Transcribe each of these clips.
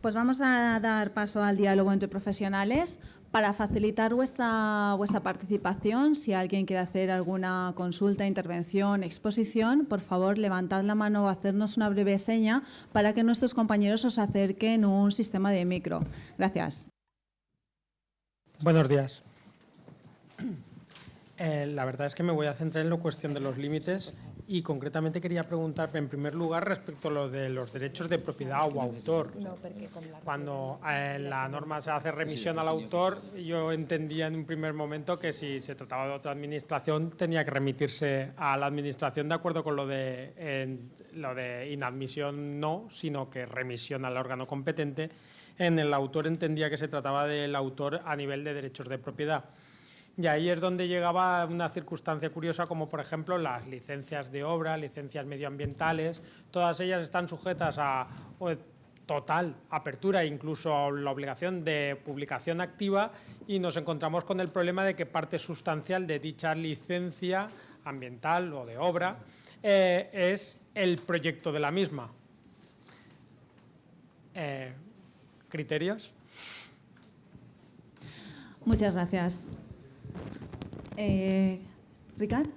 Pues vamos a dar paso al diálogo entre profesionales. Para facilitar vuestra participación, si alguien quiere hacer alguna consulta, intervención, exposición, por favor, levantad la mano o hacernos una breve seña para que nuestros compañeros os acerquen un sistema de micro. Gracias. Buenos días. La verdad es que me voy a centrar en la cuestión de los límites y concretamente quería preguntar en primer lugar respecto a lo de los derechos de propiedad o autor. Cuando en la norma se hace remisión al autor, yo entendía en un primer momento que si se trataba de otra administración tenía que remitirse a la administración de acuerdo con lo de inadmisión no, sino que remisión al órgano competente. En el autor entendía que se trataba del autor a nivel de derechos de propiedad. Y ahí es donde llegaba una circunstancia curiosa como, por ejemplo, las licencias de obra, licencias medioambientales. Todas ellas están sujetas a total apertura, incluso a la obligación de publicación activa, y nos encontramos con el problema de que parte sustancial de dicha licencia ambiental o de obra es el proyecto de la misma. ¿Criterios? Muchas gracias. ¿Ricard?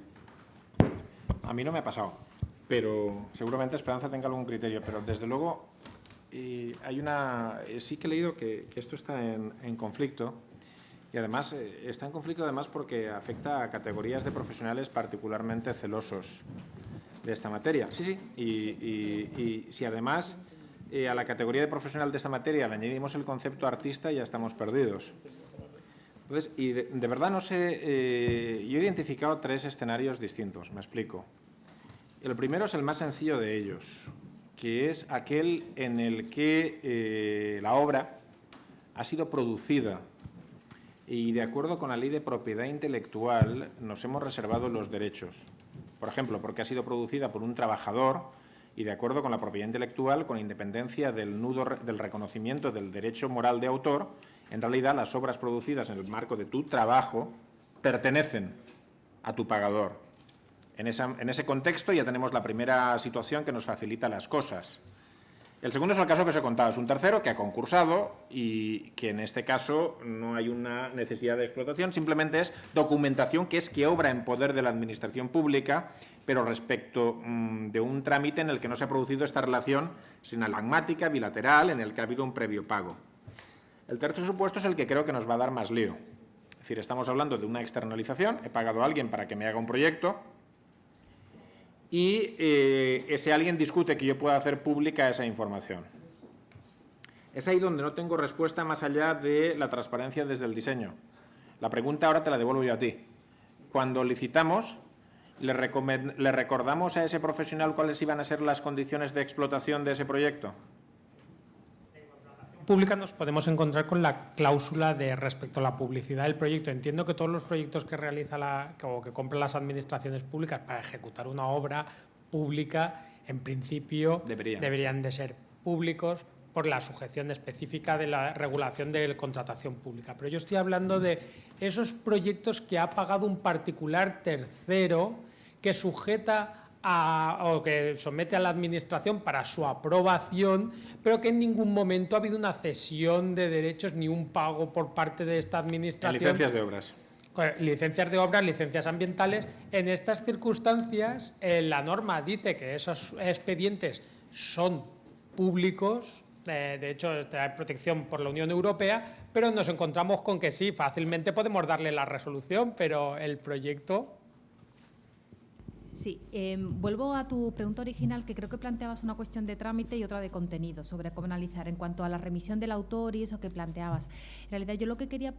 A mí no me ha pasado, pero seguramente Esperanza tenga algún criterio, pero desde luego sí que he leído que esto está en conflicto y además está en conflicto porque afecta a categorías de profesionales particularmente celosos de esta materia. Sí, y si además a la categoría de profesional de esta materia le añadimos el concepto artista, ya estamos perdidos. Entonces, y de verdad no sé, yo he identificado 3 escenarios distintos, me explico. El primero es el más sencillo de ellos, que es aquel en el que la obra ha sido producida y de acuerdo con la ley de propiedad intelectual nos hemos reservado los derechos. Por ejemplo, porque ha sido producida por un trabajador y de acuerdo con la propiedad intelectual, con independencia del nudo del reconocimiento del derecho moral de autor, en realidad las obras producidas en el marco de tu trabajo pertenecen a tu pagador. En ese contexto ya tenemos la primera situación que nos facilita las cosas. El segundo es el caso que os he contado, es un tercero que ha concursado y que en este caso no hay una necesidad de explotación, simplemente es documentación que obra en poder de la administración pública, pero respecto de un trámite en el que no se ha producido esta relación sinalagmática, bilateral, en el que ha habido un previo pago. El tercer supuesto es el que creo que nos va a dar más lío. Es decir, estamos hablando de una externalización, he pagado a alguien para que me haga un proyecto y ese alguien discute que yo pueda hacer pública esa información. Es ahí donde no tengo respuesta más allá de la transparencia desde el diseño. La pregunta ahora te la devuelvo yo a ti. Cuando licitamos, ¿le recordamos a ese profesional cuáles iban a ser las condiciones de explotación de ese proyecto? Pública nos podemos encontrar con la cláusula de respecto a la publicidad del proyecto. Entiendo que todos los proyectos que realiza o que compran las administraciones públicas para ejecutar una obra pública, en principio deberían de ser públicos por la sujeción específica de la regulación de la contratación pública. Pero yo estoy hablando de esos proyectos que ha pagado un particular tercero que sujeta o que somete a la administración para su aprobación, pero que en ningún momento ha habido una cesión de derechos ni un pago por parte de esta administración. Licencias de obras. Licencias de obras, licencias ambientales. En estas circunstancias, la norma dice que esos expedientes son públicos, de hecho, hay protección por la Unión Europea, pero nos encontramos con que sí, fácilmente podemos darle la resolución, pero el proyecto... Sí, vuelvo a tu pregunta original, que creo que planteabas una cuestión de trámite y otra de contenido, sobre cómo analizar en cuanto a la remisión del autor y eso que planteabas. En realidad, yo lo que quería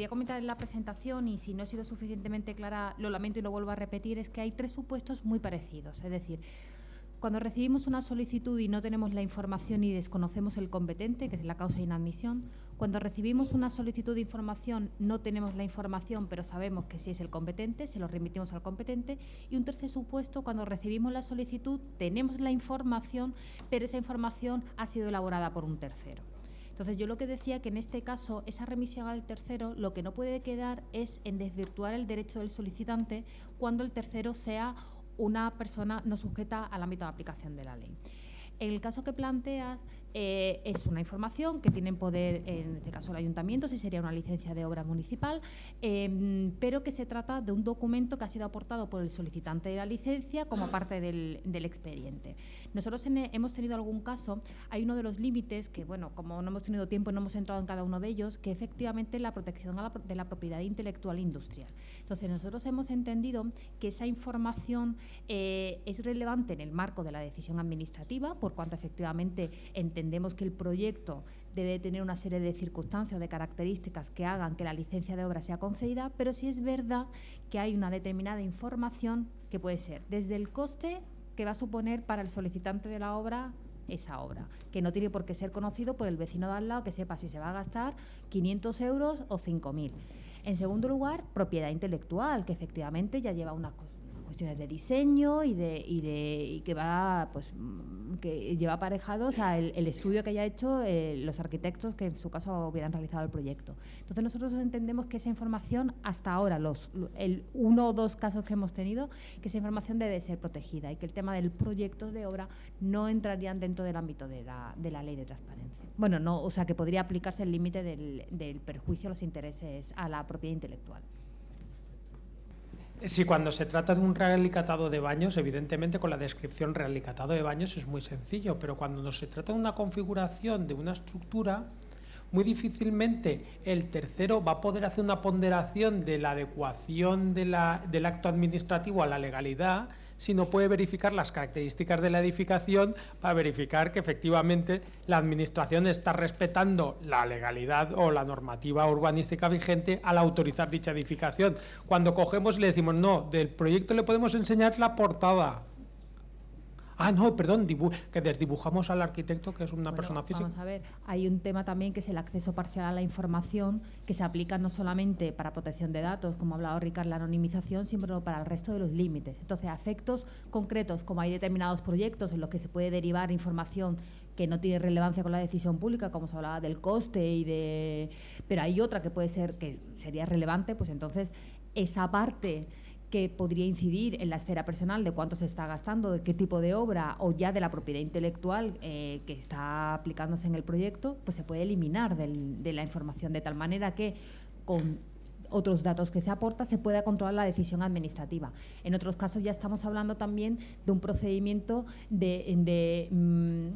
comentar en la presentación, y si no he sido suficientemente clara, lo lamento y lo vuelvo a repetir, es que hay 3 supuestos muy parecidos. Es decir, cuando recibimos una solicitud y no tenemos la información y desconocemos el competente, que es la causa de inadmisión; Cuando recibimos una solicitud de información, no tenemos la información, pero sabemos que sí es el competente, se lo remitimos al competente. Y un tercer supuesto, cuando recibimos la solicitud, tenemos la información, pero esa información ha sido elaborada por un tercero. Entonces, yo lo que decía que en este caso, esa remisión al tercero, lo que no puede quedar es en desvirtuar el derecho del solicitante cuando el tercero sea una persona no sujeta al ámbito de aplicación de la ley. En el caso que planteas, es una información que tiene en poder, en este caso el ayuntamiento, si sería una licencia de obra municipal, pero que se trata de un documento que ha sido aportado por el solicitante de la licencia como parte del expediente. Nosotros hemos tenido algún caso, hay uno de los límites que, bueno, como no hemos tenido tiempo, no hemos entrado en cada uno de ellos, que efectivamente es la protección de la propiedad intelectual industrial. Entonces, nosotros hemos entendido que esa información es relevante en el marco de la decisión administrativa, por cuanto efectivamente entendemos que el proyecto debe tener una serie de circunstancias o de características que hagan que la licencia de obra sea concedida, pero sí es verdad que hay una determinada información que puede ser desde el coste que va a suponer para el solicitante de la obra esa obra, que no tiene por qué ser conocido por el vecino de al lado, que sepa si se va a gastar 500 euros o 5.000. En segundo lugar, propiedad intelectual, que efectivamente ya lleva unas cuestiones de diseño y que va, pues, que lleva aparejados el estudio que haya hecho los arquitectos que en su caso hubieran realizado el proyecto. Entonces nosotros entendemos que esa información, hasta ahora, el 1 o 2 casos que hemos tenido, que esa información debe ser protegida y que el tema del proyecto de obra no entrarían dentro del ámbito de la ley de transparencia. Bueno, no, o sea que podría aplicarse el límite del perjuicio a los intereses a la propiedad intelectual. Sí, cuando se trata de un realicatado de baños, evidentemente con la descripción realicatado de baños es muy sencillo, pero cuando se trata de una configuración de una estructura, muy difícilmente el tercero va a poder hacer una ponderación de la adecuación del acto administrativo a la legalidad, si no puede verificar las características de la edificación para verificar que efectivamente la administración está respetando la legalidad o la normativa urbanística vigente al autorizar dicha edificación. Cuando cogemos y le decimos, no, del proyecto le podemos enseñar la portada. Ah, no, perdón, que desdibujamos al arquitecto, que es una persona física. Vamos a ver, hay un tema también que es el acceso parcial a la información, que se aplica no solamente para protección de datos, como ha hablado Ricard, la anonimización, sino para el resto de los límites. Entonces, a efectos concretos, como hay determinados proyectos en los que se puede derivar información que no tiene relevancia con la decisión pública, como se hablaba del coste, pero hay otra que puede ser, que sería relevante, pues entonces esa parte que podría incidir en la esfera personal de cuánto se está gastando, de qué tipo de obra o ya de la propiedad intelectual que está aplicándose en el proyecto, pues se puede eliminar de la información, de tal manera que con otros datos que se aporta se pueda controlar la decisión administrativa. En otros casos ya estamos hablando también de un procedimiento un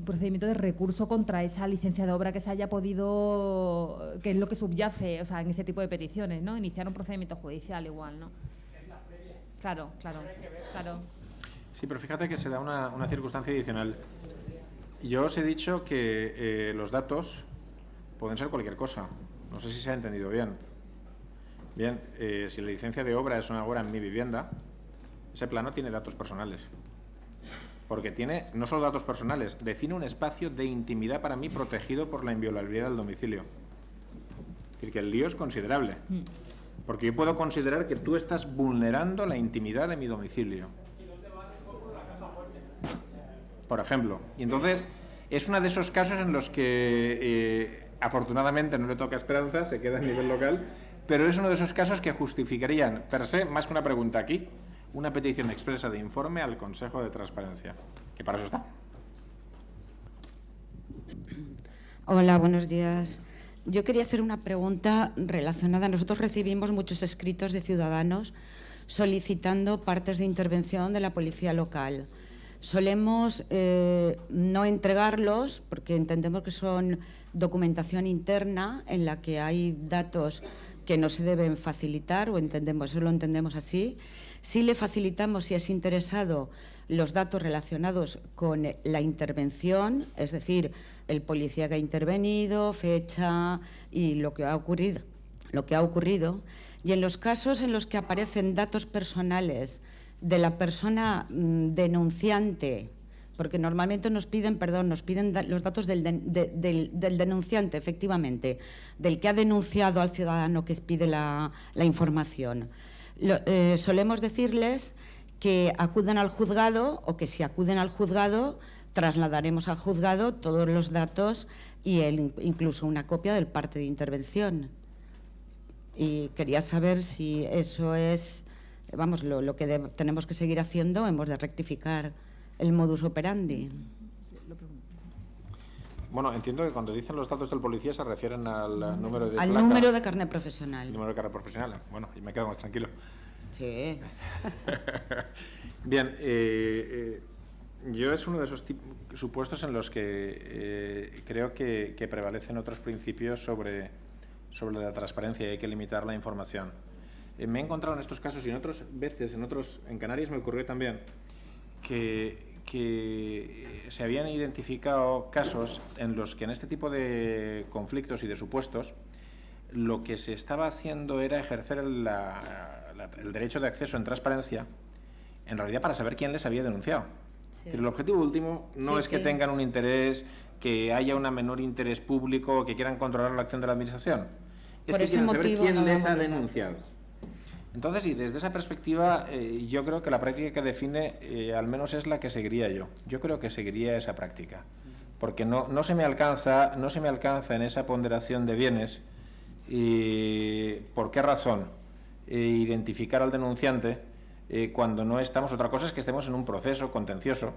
procedimiento de recurso contra esa licencia de obra que se haya podido, que es lo que subyace, o sea, en ese tipo de peticiones, ¿no? Iniciar un procedimiento judicial igual, ¿no? Claro. Sí, pero fíjate que se da una circunstancia adicional. Yo os he dicho que los datos pueden ser cualquier cosa. No sé si se ha entendido bien. Bien, si la licencia de obra es una obra en mi vivienda, ese plano tiene datos personales. Porque tiene no solo datos personales, define un espacio de intimidad para mí protegido por la inviolabilidad del domicilio. Es decir, que el lío es considerable. Porque yo puedo considerar que tú estás vulnerando la intimidad de mi domicilio. Por ejemplo. Y entonces, es uno de esos casos en los que, afortunadamente, no le toca a Esperanza, se queda a nivel local, pero es uno de esos casos que justificarían, per se, más que una pregunta aquí, una petición expresa de informe al Consejo de Transparencia, que para eso está. Hola, buenos días. Yo quería hacer una pregunta relacionada. Nosotros recibimos muchos escritos de ciudadanos solicitando partes de intervención de la policía local. Solemos no entregarlos porque entendemos que son documentación interna en la que hay datos que no se deben facilitar, o eso lo entendemos así. Sí le facilitamos, si es interesado, los datos relacionados con la intervención, es decir, el policía que ha intervenido, fecha y lo que ha ocurrido. Y en los casos en los que aparecen datos personales de la persona denunciante, porque normalmente nos piden los datos del denunciante, efectivamente, del que ha denunciado al ciudadano que pide la información. Solemos decirles que acudan al juzgado o que si acuden al juzgado trasladaremos al juzgado todos los datos y incluso una copia del parte de intervención. Y quería saber si eso es, vamos, lo que tenemos que seguir haciendo. Hemos de rectificar el modus operandi. Bueno, entiendo que cuando dicen los datos del policía se refieren al número de Al placa. número de carnet profesional. El número de carnet profesional. Bueno, y me quedo más tranquilo. Sí. Bien, yo es uno de esos supuestos en los que creo que prevalecen otros principios sobre la transparencia y hay que limitar la información. Me he encontrado en estos casos y en otras veces, en Canarias me ocurrió también, que se habían identificado casos en los que en este tipo de conflictos y de supuestos lo que se estaba haciendo era ejercer el derecho de acceso en transparencia, en realidad para saber quién les había denunciado. Sí. Pero el objetivo último no es que tengan un interés, que haya un menor interés público, que quieran controlar la acción de la administración. Es Por que ese quieren saber motivo quién no les ha damos denunciado. Entonces, y desde esa perspectiva, yo creo que la práctica que define, al menos es la que seguiría yo. Yo creo que seguiría esa práctica, porque no se me alcanza en esa ponderación de bienes. ¿Y por qué razón? Identificar al denunciante cuando no estamos. Otra cosa es que estemos en un proceso contencioso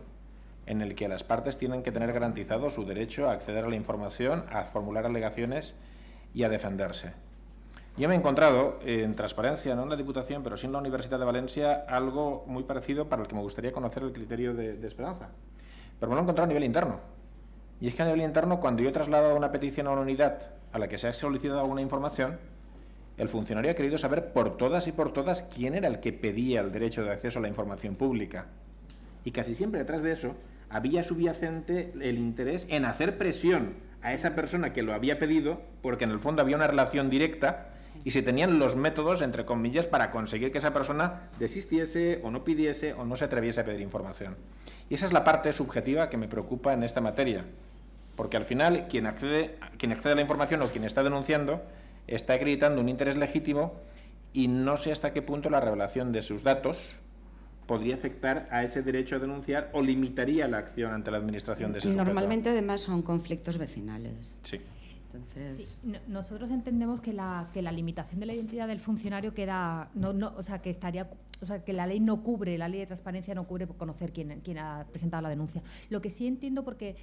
en el que las partes tienen que tener garantizado su derecho a acceder a la información, a formular alegaciones y a defenderse. Yo me he encontrado en transparencia, no en la Diputación, pero sí en la Universidad de Valencia, algo muy parecido para el que me gustaría conocer el criterio de Esperanza. Pero me lo he encontrado a nivel interno. Y es que a nivel interno, cuando yo he trasladado una petición a una unidad a la que se ha solicitado alguna información, el funcionario ha querido saber por todas y por todas quién era el que pedía el derecho de acceso a la información pública. Y casi siempre detrás de eso había subyacente el interés en hacer presión a esa persona que lo había pedido, porque en el fondo había una relación directa y se tenían los métodos, entre comillas, para conseguir que esa persona desistiese o no pidiese o no se atreviese a pedir información. Y esa es la parte subjetiva que me preocupa en esta materia, porque al final quien accede a la información o quien está denunciando está acreditando un interés legítimo y no sé hasta qué punto la revelación de sus datos podría afectar a ese derecho a denunciar o limitaría la acción ante la administración de ese sujeto. Normalmente, además, son conflictos vecinales. Sí. Entonces, sí, nosotros entendemos que la limitación de la identidad del funcionario queda, o sea, que la ley no cubre, la ley de transparencia no cubre por conocer quién ha presentado la denuncia. Lo que sí entiendo, porque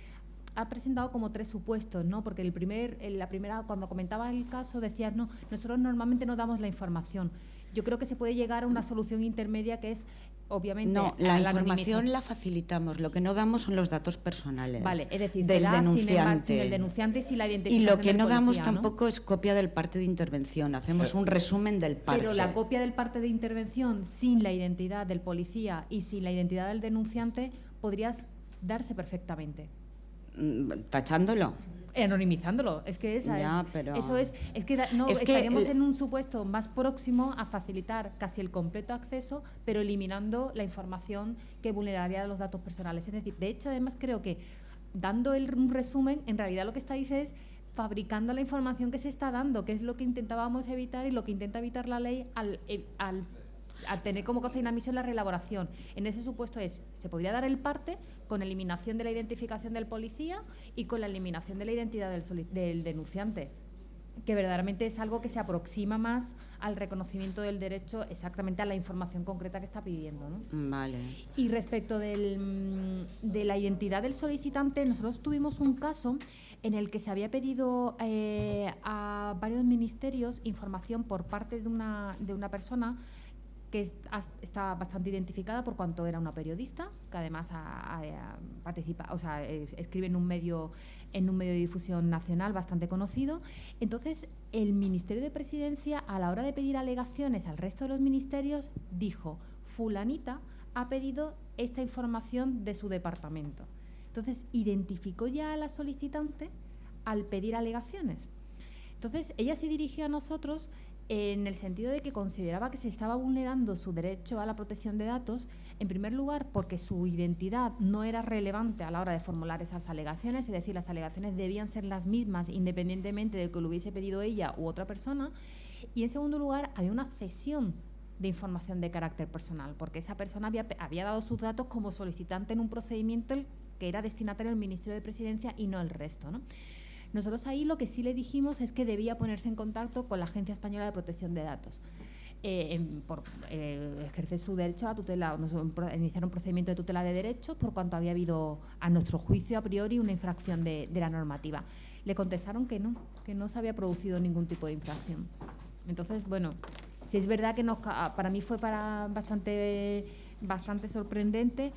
ha presentado como tres supuestos, ¿no? Porque la primera, cuando comentaba el caso, decías, no, nosotros normalmente no damos la información. Yo creo que se puede llegar a una solución intermedia que es, obviamente, no, la información la facilitamos, lo que no damos son los datos personales. Vale, es decir, del denunciante. Sin el denunciante y sin la identificación y lo que del no policía, damos ¿no? tampoco es copia del parte de intervención, hacemos un resumen del parte. Pero la copia del parte de intervención sin la identidad del policía y sin la identidad del denunciante podría darse perfectamente. Tachándolo. Anonimizándolo, es que esa ya, es, pero... eso es que estaríamos en un supuesto más próximo a facilitar casi el completo acceso, pero eliminando la información que vulneraría los datos personales. Es decir, de hecho, además creo que dando un resumen, en realidad lo que está diciendo es fabricando la información que se está dando, que es lo que intentábamos evitar y lo que intenta evitar la ley al tener como cosa de inadmisión la reelaboración. En ese supuesto se podría dar el parte con eliminación de la identificación del policía y con la eliminación de la identidad del denunciante, que verdaderamente es algo que se aproxima más al reconocimiento del derecho, exactamente a la información concreta que está pidiendo, ¿no? Vale. Y respecto de la identidad del solicitante, nosotros tuvimos un caso en el que se había pedido a varios ministerios información por parte de una persona que está bastante identificada por cuanto era una periodista, que además participa, o sea, escribe en un medio de difusión nacional bastante conocido. Entonces, el Ministerio de Presidencia, a la hora de pedir alegaciones al resto de los ministerios, dijo: fulanita ha pedido esta información de su departamento. Entonces, identificó ya a la solicitante al pedir alegaciones. Entonces, ella se dirigió a nosotros en el sentido de que consideraba que se estaba vulnerando su derecho a la protección de datos En primer lugar, porque su identidad no era relevante a la hora de formular esas alegaciones, es decir, las alegaciones debían ser las mismas independientemente de que lo hubiese pedido ella u otra persona. Y en segundo lugar, había una cesión de información de carácter personal, porque esa persona había dado sus datos como solicitante en un procedimiento que era destinatario del Ministerio de Presidencia y no el resto, ¿no? Nosotros ahí lo que sí le dijimos es que debía ponerse en contacto con la Agencia Española de Protección de Datos. Por ejercer su derecho a la tutela, iniciar un procedimiento de tutela de derechos por cuanto había habido, a nuestro juicio, a priori, una infracción de la normativa. Le contestaron que no se había producido ningún tipo de infracción. Entonces, bueno, sí es verdad que para mí fue bastante sorprendente,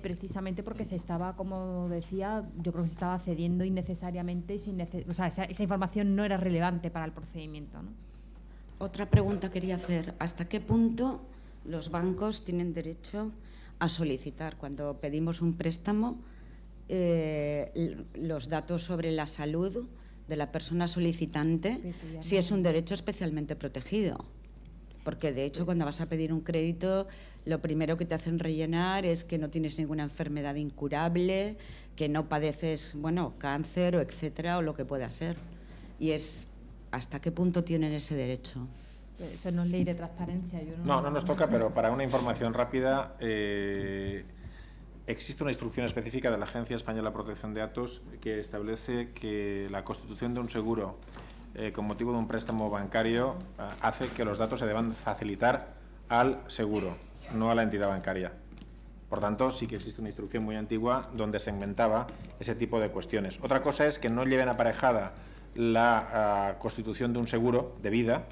precisamente porque se estaba, como decía, yo creo que se estaba cediendo innecesariamente, o sea, esa información no era relevante para el procedimiento, ¿no? Otra pregunta quería hacer. ¿Hasta qué punto los bancos tienen derecho a solicitar, cuando pedimos un préstamo, los datos sobre la salud de la persona solicitante, si es un derecho especialmente protegido? Porque, de hecho, cuando vas a pedir un crédito, lo primero que te hacen rellenar es que no tienes ninguna enfermedad incurable, que no padeces, bueno, cáncer o etcétera, o lo que pueda ser. Y es, ¿hasta qué punto tienen ese derecho? Eso no es ley de transparencia. No nos toca, pero para una información rápida, existe una instrucción específica de la Agencia Española de Protección de Datos que establece que la constitución de un seguro con motivo de un préstamo bancario hace que los datos se deban facilitar al seguro, no a la entidad bancaria. Por tanto, sí que existe una instrucción muy antigua donde se segmentaba ese tipo de cuestiones. Otra cosa es que no lleven aparejada la constitución de un seguro de vida,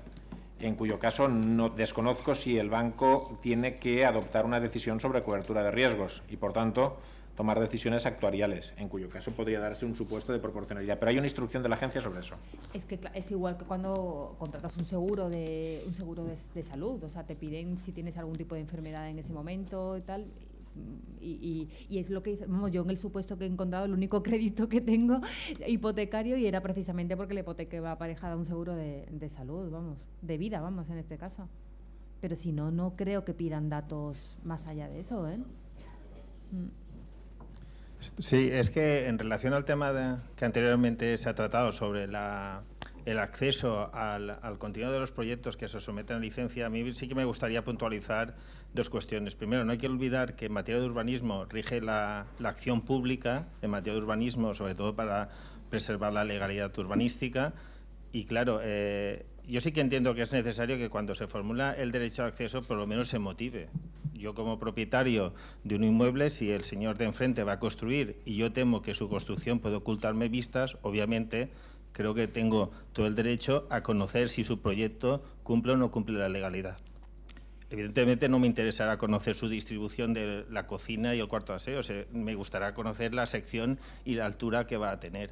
en cuyo caso no desconozco si el banco tiene que adoptar una decisión sobre cobertura de riesgos y, por tanto, tomar decisiones actuariales, en cuyo caso podría darse un supuesto de proporcionalidad. Pero hay una instrucción de la agencia sobre eso. Es que es igual que cuando contratas un seguro de salud, o sea, te piden si tienes algún tipo de enfermedad en ese momento y tal. Y es lo que vamos, yo en el supuesto que he encontrado, el único crédito que tengo hipotecario, y era precisamente porque la hipoteca va aparejada a un seguro de salud, vamos, de vida, vamos, en este caso. Pero si no, no creo que pidan datos más allá de eso, ¿eh? Sí, es que en relación al tema que anteriormente se ha tratado sobre el acceso al contenido de los proyectos que se someten a licencia, a mí sí que me gustaría puntualizar dos cuestiones. Primero, no hay que olvidar que en materia de urbanismo rige la acción pública, en materia de urbanismo, sobre todo para preservar la legalidad urbanística. Y claro, yo sí que entiendo que es necesario que cuando se formula el derecho de acceso, por lo menos se motive. Yo, como propietario de un inmueble, si el señor de enfrente va a construir y yo temo que su construcción puede ocultarme vistas, obviamente creo que tengo todo el derecho a conocer si su proyecto cumple o no cumple la legalidad. Evidentemente no me interesará conocer su distribución de la cocina y el cuarto de aseo, me gustará conocer la sección y la altura que va a tener.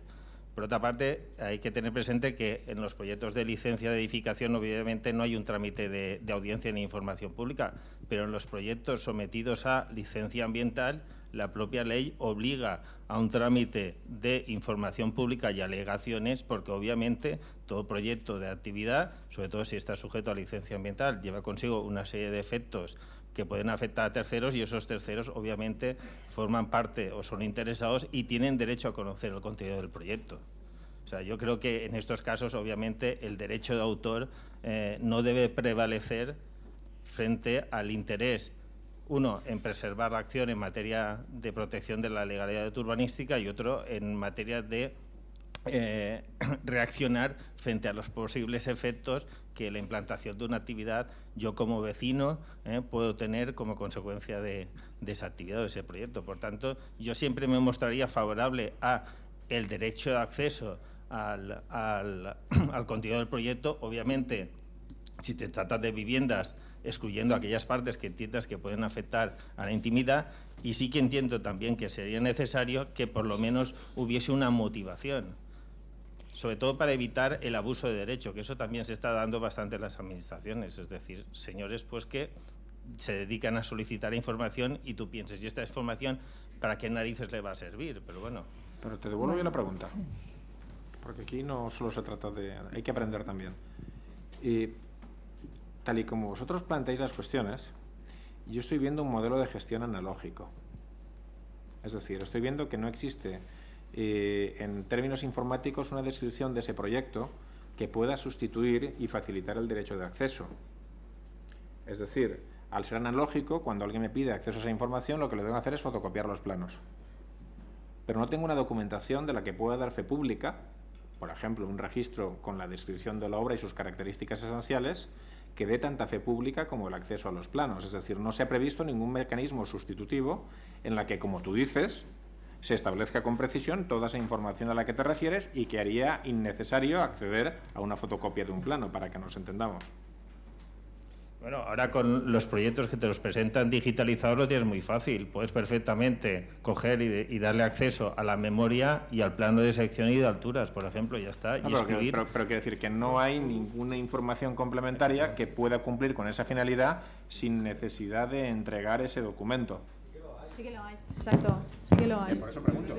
Por otra parte, hay que tener presente que en los proyectos de licencia de edificación obviamente no hay un trámite de audiencia ni información pública, pero en los proyectos sometidos a licencia ambiental, la propia ley obliga a un trámite de información pública y alegaciones, porque obviamente todo proyecto de actividad, sobre todo si está sujeto a licencia ambiental, lleva consigo una serie de efectos que pueden afectar a terceros, y esos terceros obviamente forman parte o son interesados y tienen derecho a conocer el contenido del proyecto. O sea, yo creo que en estos casos obviamente el derecho de autor no debe prevalecer frente al interés, uno, en preservar la acción en materia de protección de la legalidad urbanística, y otro en materia de reaccionar frente a los posibles efectos que la implantación de una actividad, yo como vecino, puedo tener como consecuencia de esa actividad o de ese proyecto. Por tanto, yo siempre me mostraría favorable a el derecho de acceso al contenido del proyecto, obviamente, si te tratas de viviendas, excluyendo aquellas partes que entiendas que pueden afectar a la intimidad, y sí que entiendo también que sería necesario que por lo menos hubiese una motivación, sobre todo para evitar el abuso de derecho, que eso también se está dando bastante en las administraciones, es decir, señores pues que se dedican a solicitar información y tú piensas, ¿y esta información para qué narices le va a servir? Pero bueno. Pero te devuelvo yo la pregunta, porque aquí no solo se trata de... hay que aprender también. Y tal y como vosotros planteáis las cuestiones, yo estoy viendo un modelo de gestión analógico. Es decir, estoy viendo que no existe en términos informáticos una descripción de ese proyecto que pueda sustituir y facilitar el derecho de acceso. Es decir, al ser analógico, cuando alguien me pide acceso a esa información, lo que le tengo que hacer es fotocopiar los planos. Pero no tengo una documentación de la que pueda dar fe pública, por ejemplo, un registro con la descripción de la obra y sus características esenciales, que dé tanta fe pública como el acceso a los planos. Es decir, no se ha previsto ningún mecanismo sustitutivo en la que, como tú dices, se establezca con precisión toda esa información a la que te refieres y que haría innecesario acceder a una fotocopia de un plano, para que nos entendamos. Bueno, ahora con los proyectos que te los presentan digitalizados lo tienes muy fácil. Puedes perfectamente coger y darle acceso a la memoria y al plano de sección y de alturas, por ejemplo, ya está. No, y escribir. pero quiero decir que no hay ninguna información complementaria que pueda cumplir con esa finalidad sin necesidad de entregar ese documento. Sí que lo hay. Exacto, sí que lo hay. Por eso pregunto.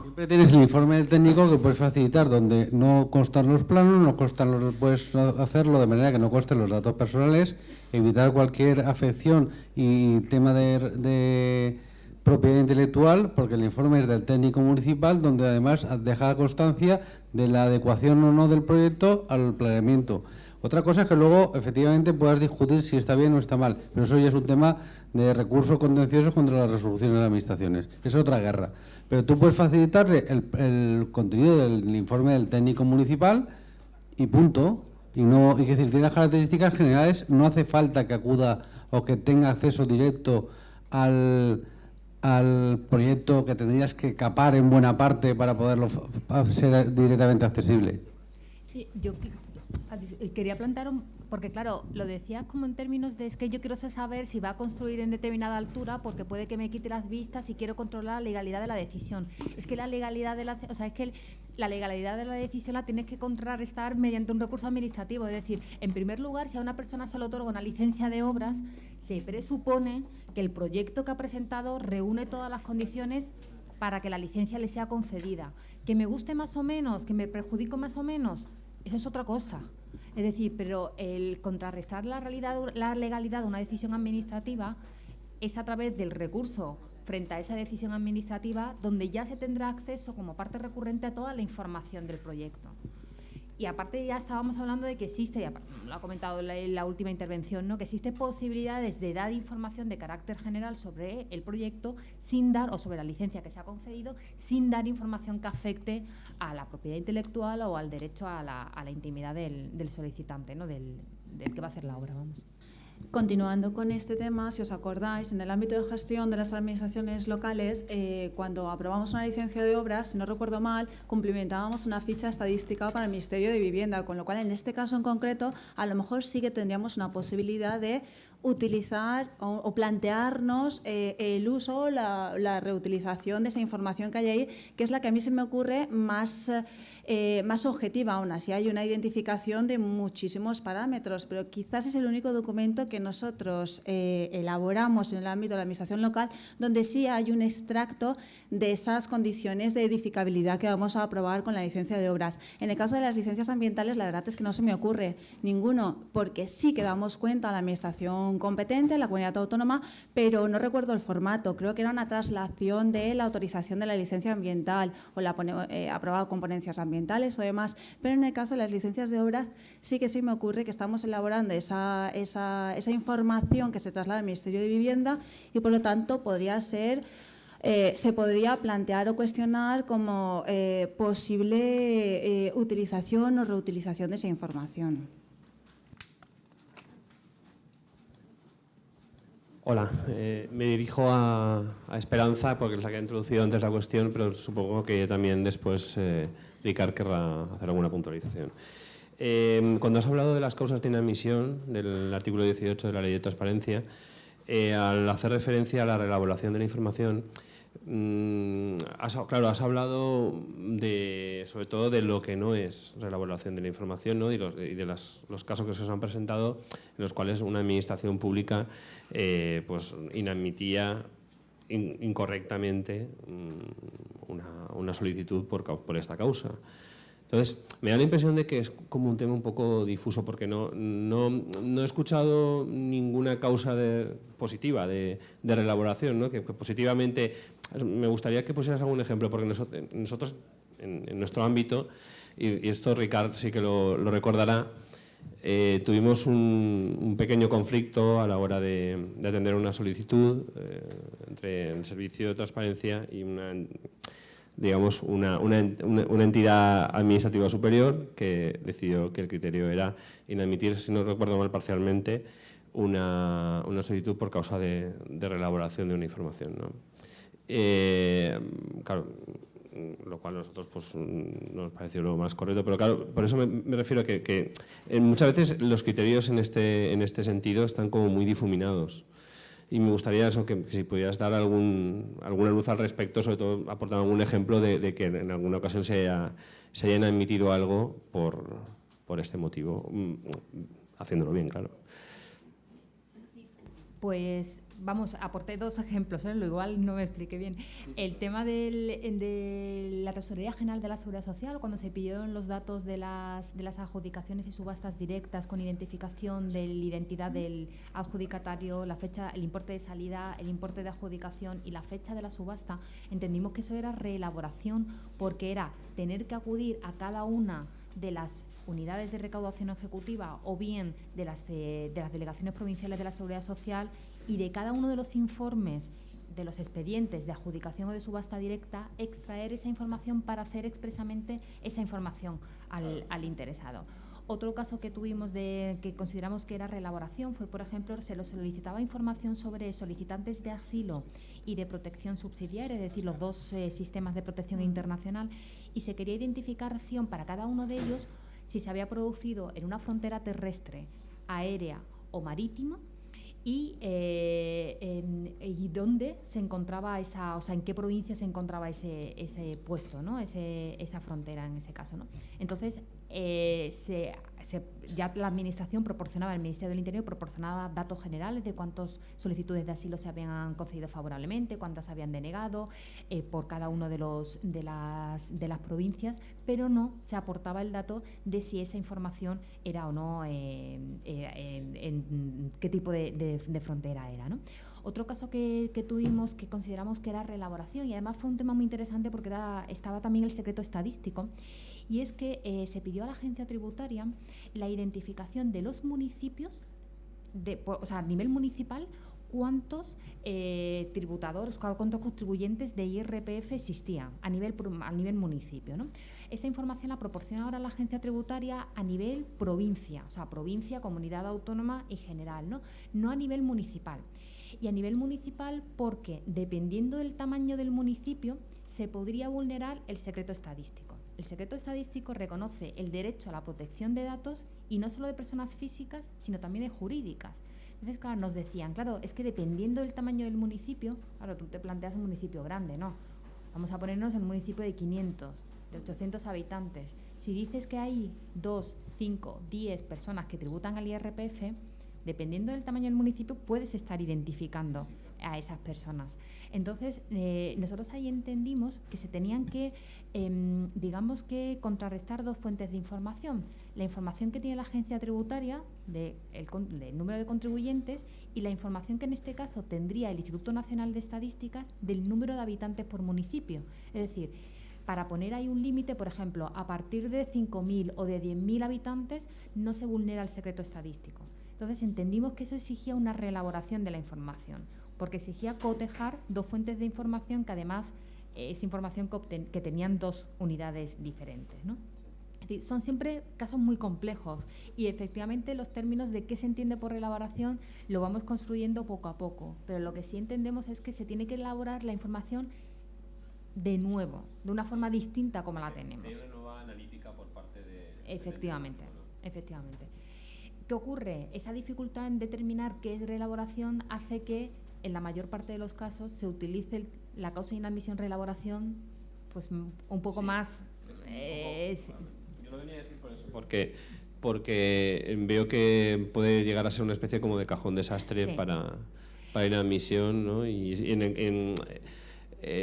Siempre tienes el informe técnico que puedes facilitar, donde no constan los planos, no constan los, puedes hacerlo de manera que no consten los datos personales, evitar cualquier afección y tema de propiedad intelectual, porque el informe es del técnico municipal, donde además deja constancia de la adecuación o no del proyecto al planeamiento. Otra cosa es que luego efectivamente puedas discutir si está bien o está mal, pero eso ya es un tema de recursos contenciosos contra las resoluciones de las administraciones. Es otra guerra. Pero tú puedes facilitarle el contenido del informe del técnico municipal y punto. Y que decir, tiene las características generales, no hace falta que acuda o que tenga acceso directo al proyecto, que tendrías que capar en buena parte para poderlo ser directamente accesible. Yo quería plantear porque claro, lo decías como en términos de es que yo quiero saber si va a construir en determinada altura porque puede que me quite las vistas y quiero controlar la legalidad de la decisión. Es que la legalidad de la decisión la tienes que contrarrestar mediante un recurso administrativo. Es decir, en primer lugar, si a una persona se le otorga una licencia de obras, se presupone que el proyecto que ha presentado reúne todas las condiciones para que la licencia le sea concedida. Que me guste más o menos, que me perjudique más o menos, eso es otra cosa. Es decir, pero el contrarrestar la legalidad de una decisión administrativa es a través del recurso frente a esa decisión administrativa, donde ya se tendrá acceso como parte recurrente a toda la información del proyecto. Y aparte ya estábamos hablando de que existe, ya lo ha comentado en la última intervención, ¿no?, que existen posibilidades de dar información de carácter general sobre el proyecto sin dar, o sobre la licencia que se ha concedido, sin dar información que afecte a la propiedad intelectual o al derecho a la intimidad del solicitante, ¿no?, del que va a hacer la obra, vamos. Continuando con este tema, si os acordáis, en el ámbito de gestión de las administraciones locales, cuando aprobamos una licencia de obras, si no recuerdo mal, cumplimentábamos una ficha estadística para el Ministerio de Vivienda, con lo cual en este caso en concreto a lo mejor sí que tendríamos una posibilidad de utilizar o plantearnos el uso o la reutilización de esa información que hay ahí, que es la que a mí se me ocurre más objetiva. Aún así hay una identificación de muchísimos parámetros, pero quizás es el único documento que nosotros elaboramos en el ámbito de la administración local donde sí hay un extracto de esas condiciones de edificabilidad que vamos a aprobar con la licencia de obras. En el caso de las licencias ambientales, la verdad es que no se me ocurre ninguno, porque sí que damos cuenta a la administración competente, la comunidad autónoma, pero no recuerdo el formato. Creo que era una traslación de la autorización de la licencia ambiental o la aprobado con ponencias ambientales o demás. Pero en el caso de las licencias de obras sí que me ocurre que estamos elaborando esa información que se traslada al Ministerio de Vivienda y, por lo tanto, podría ser se podría plantear o cuestionar como posible utilización o reutilización de esa información. Hola, me dirijo a Esperanza porque es la que ha introducido antes la cuestión, pero supongo que también después Ricard querrá hacer alguna puntualización. Cuando has hablado de las causas de inadmisión del artículo 18 de la Ley de Transparencia, al hacer referencia a la reelaboración de la información, has hablado sobre todo de lo que no es reelaboración de la información, ¿no?, y de los casos que se os han presentado en los cuales una administración pública pues inadmitía incorrectamente una solicitud por esta causa. Entonces, me da la impresión de que es como un tema un poco difuso, porque no he escuchado ninguna causa positiva de reelaboración, ¿no? Que positivamente, me gustaría que pusieras algún ejemplo, porque nosotros en nuestro ámbito, y esto Ricard sí que lo recordará, tuvimos un pequeño conflicto a la hora de atender una solicitud entre el Servicio de Transparencia y una entidad administrativa superior que decidió que el criterio era inadmitir, si no recuerdo mal parcialmente, una solicitud por causa de reelaboración de una información, ¿no? Claro, lo cual a nosotros pues, nos pareció lo más correcto, pero claro, por eso me refiero a que muchas veces los criterios en este sentido están como muy difuminados. Y me gustaría eso, que si pudieras dar alguna luz al respecto, sobre todo aportar algún ejemplo de que en alguna ocasión se hayan admitido algo por este motivo, haciéndolo bien, claro. Pues vamos, aporté 2 ejemplos, lo igual no me expliqué bien. El tema de la Tesorería General de la Seguridad Social, cuando se pidieron los datos de las adjudicaciones y subastas directas con identificación de la identidad del adjudicatario, la fecha, el importe de salida, el importe de adjudicación y la fecha de la subasta, entendimos que eso era reelaboración, porque era tener que acudir a cada una de las unidades de recaudación ejecutiva o bien de las delegaciones provinciales de la Seguridad Social y de cada uno de los informes de los expedientes de adjudicación o de subasta directa extraer esa información para hacer expresamente esa información al interesado. Otro caso que tuvimos que consideramos que era reelaboración fue, por ejemplo, se solicitaba información sobre solicitantes de asilo y de protección subsidiaria, es decir, los 2 sistemas de protección internacional, y se quería identificación para cada uno de ellos si se había producido en una frontera terrestre, aérea o marítima, y dónde se encontraba en qué provincia se encontraba ese puesto, ¿no? Esa frontera en ese caso, ¿no? Entonces, ya la Administración proporcionaba, el Ministerio del Interior proporcionaba datos generales de cuántas solicitudes de asilo se habían concedido favorablemente, cuántas se habían denegado por cada uno de las provincias, pero no se aportaba el dato de si esa información era o no, en qué tipo de frontera era, ¿no? Otro caso que tuvimos, que consideramos que era reelaboración, y además fue un tema muy interesante porque estaba también el secreto estadístico, y es que se pidió a la agencia tributaria la identificación de los municipios, a nivel municipal, cuántos tributadores, cuántos contribuyentes de IRPF existían a nivel municipio, ¿no? Esa información la proporciona ahora la agencia tributaria a nivel provincia, provincia, comunidad autónoma y general, no a nivel municipal. Y a nivel municipal porque, dependiendo del tamaño del municipio, se podría vulnerar el secreto estadístico. El secreto estadístico reconoce el derecho a la protección de datos, y no solo de personas físicas, sino también de jurídicas. Entonces, claro, nos decían, claro, es que dependiendo del tamaño del municipio, claro, tú te planteas un municipio grande, ¿no? Vamos a ponernos en un municipio de 500, de 800 habitantes. Si dices que hay 2, 5, 10 personas que tributan al IRPF, dependiendo del tamaño del municipio, puedes estar identificando a esas personas. Entonces, nosotros ahí entendimos que se tenían que, digamos que, contrarrestar 2 fuentes de información. La información que tiene la agencia tributaria del número de contribuyentes, y la información que en este caso tendría el Instituto Nacional de Estadísticas del número de habitantes por municipio. Es decir, para poner ahí un límite, por ejemplo, a partir de 5.000 o de 10.000 habitantes no se vulnera el secreto estadístico. Entonces entendimos que eso exigía una reelaboración de la información, porque exigía cotejar 2 fuentes de información que además es información que tenían 2 unidades diferentes, ¿no? Es decir, son siempre casos muy complejos, y efectivamente los términos de qué se entiende por reelaboración lo vamos construyendo poco a poco, pero lo que sí entendemos es que se tiene que elaborar la información de nuevo, de una forma distinta como la tenemos. Hay una nueva analítica por parte de... Efectivamente, efectivamente. ¿Qué ocurre? Esa dificultad en determinar qué es reelaboración hace que en la mayor parte de los casos se utilice la causa de inadmisión reelaboración pues un poco más... Yo lo venía a decir por eso, porque veo que puede llegar a ser una especie como de cajón desastre, sí, para inadmisión, ¿no? Y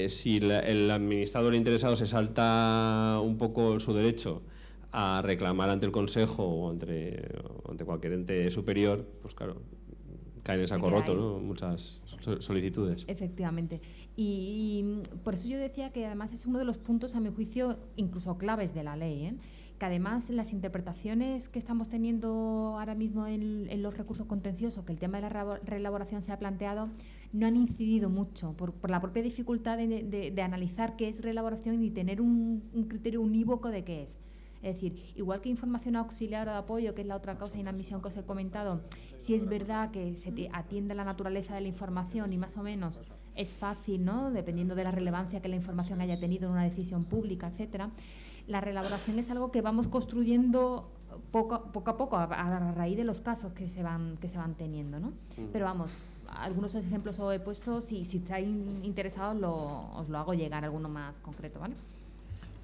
si el administrador interesado se salta un poco su derecho a reclamar ante el Consejo o ante cualquier ente superior, pues claro, caen en saco roto, ¿no? Muchas solicitudes. Efectivamente. Y por eso yo decía que además es uno de los puntos, a mi juicio, incluso claves de la ley, ¿eh? Que además las interpretaciones que estamos teniendo ahora mismo en los recursos contenciosos, que el tema de la reelaboración se ha planteado, no han incidido mucho por la propia dificultad de analizar qué es reelaboración y tener un criterio unívoco de qué es. Es decir, igual que información auxiliar o de apoyo, que es la otra causa de inadmisión que os he comentado, si es verdad que se atiende a la naturaleza de la información y más o menos es fácil, ¿no?, dependiendo de la relevancia que la información haya tenido en una decisión pública, etcétera. La reelaboración es algo que vamos construyendo poco a poco a raíz de los casos que se van teniendo, ¿no? Pero vamos, algunos ejemplos os he puesto, si estáis interesados os lo hago llegar, alguno más concreto, ¿vale?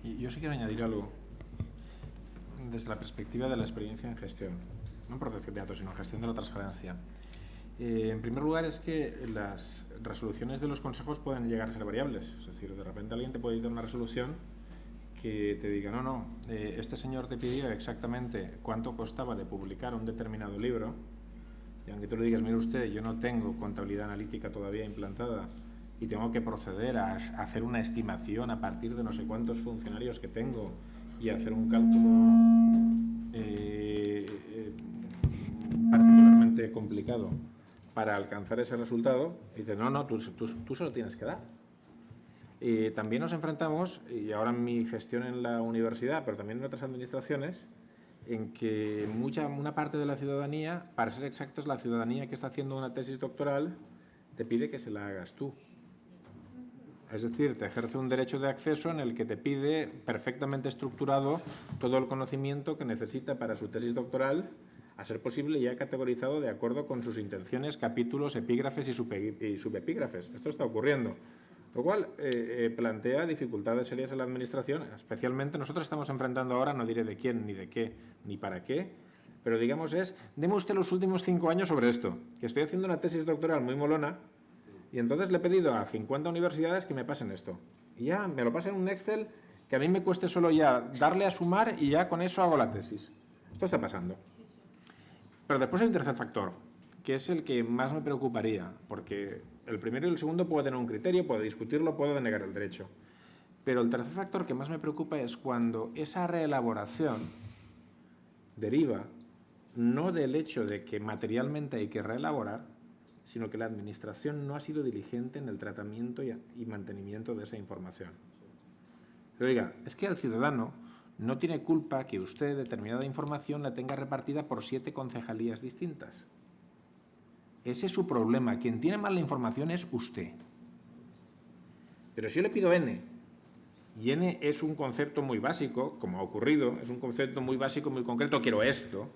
Y yo sí quiero añadir algo desde la perspectiva de la experiencia en gestión, no en protección de datos, sino en gestión de la transparencia. En primer lugar, es que las resoluciones de los consejos pueden llegar a ser variables. Es decir, de repente alguien te puede dar una resolución que te diga, no, este señor te pidió exactamente cuánto costaba de publicar un determinado libro, y aunque tú le digas, mire usted, yo no tengo contabilidad analítica todavía implantada y tengo que proceder a hacer una estimación a partir de no sé cuántos funcionarios que tengo y hacer un cálculo particularmente complicado para alcanzar ese resultado, y dice, no, tú se lo tienes que dar. También nos enfrentamos, y ahora en mi gestión en la universidad, pero también en otras administraciones, en que una parte de la ciudadanía, para ser exactos, la ciudadanía que está haciendo una tesis doctoral, te pide que se la hagas tú. Es decir, te ejerce un derecho de acceso en el que te pide perfectamente estructurado todo el conocimiento que necesita para su tesis doctoral, a ser posible ya categorizado de acuerdo con sus intenciones, capítulos, epígrafes y subepígrafes. Esto está ocurriendo, lo cual plantea dificultades serias en la administración. Especialmente nosotros estamos enfrentando ahora, no diré de quién, ni de qué, ni para qué, pero digamos deme usted los últimos 5 años sobre esto, que estoy haciendo una tesis doctoral muy molona, y entonces le he pedido a 50 universidades que me pasen esto. Y ya me lo pasen en un Excel que a mí me cueste solo ya darle a sumar y ya con eso hago la tesis. Esto está pasando. Pero después hay un tercer factor, que es el que más me preocuparía, porque el primero y el segundo puedo tener un criterio, puedo discutirlo, puedo denegar el derecho. Pero el tercer factor que más me preocupa es cuando esa reelaboración deriva no del hecho de que materialmente hay que reelaborar, sino que la administración no ha sido diligente en el tratamiento y mantenimiento de esa información. Pero oiga, es que el ciudadano no tiene culpa que usted determinada información la tenga repartida por 7 concejalías distintas. Ese es su problema. Quien tiene mal la información es usted. Pero si yo le pido N, y N es un concepto muy básico, como ha ocurrido, es un concepto muy básico, muy concreto, quiero esto.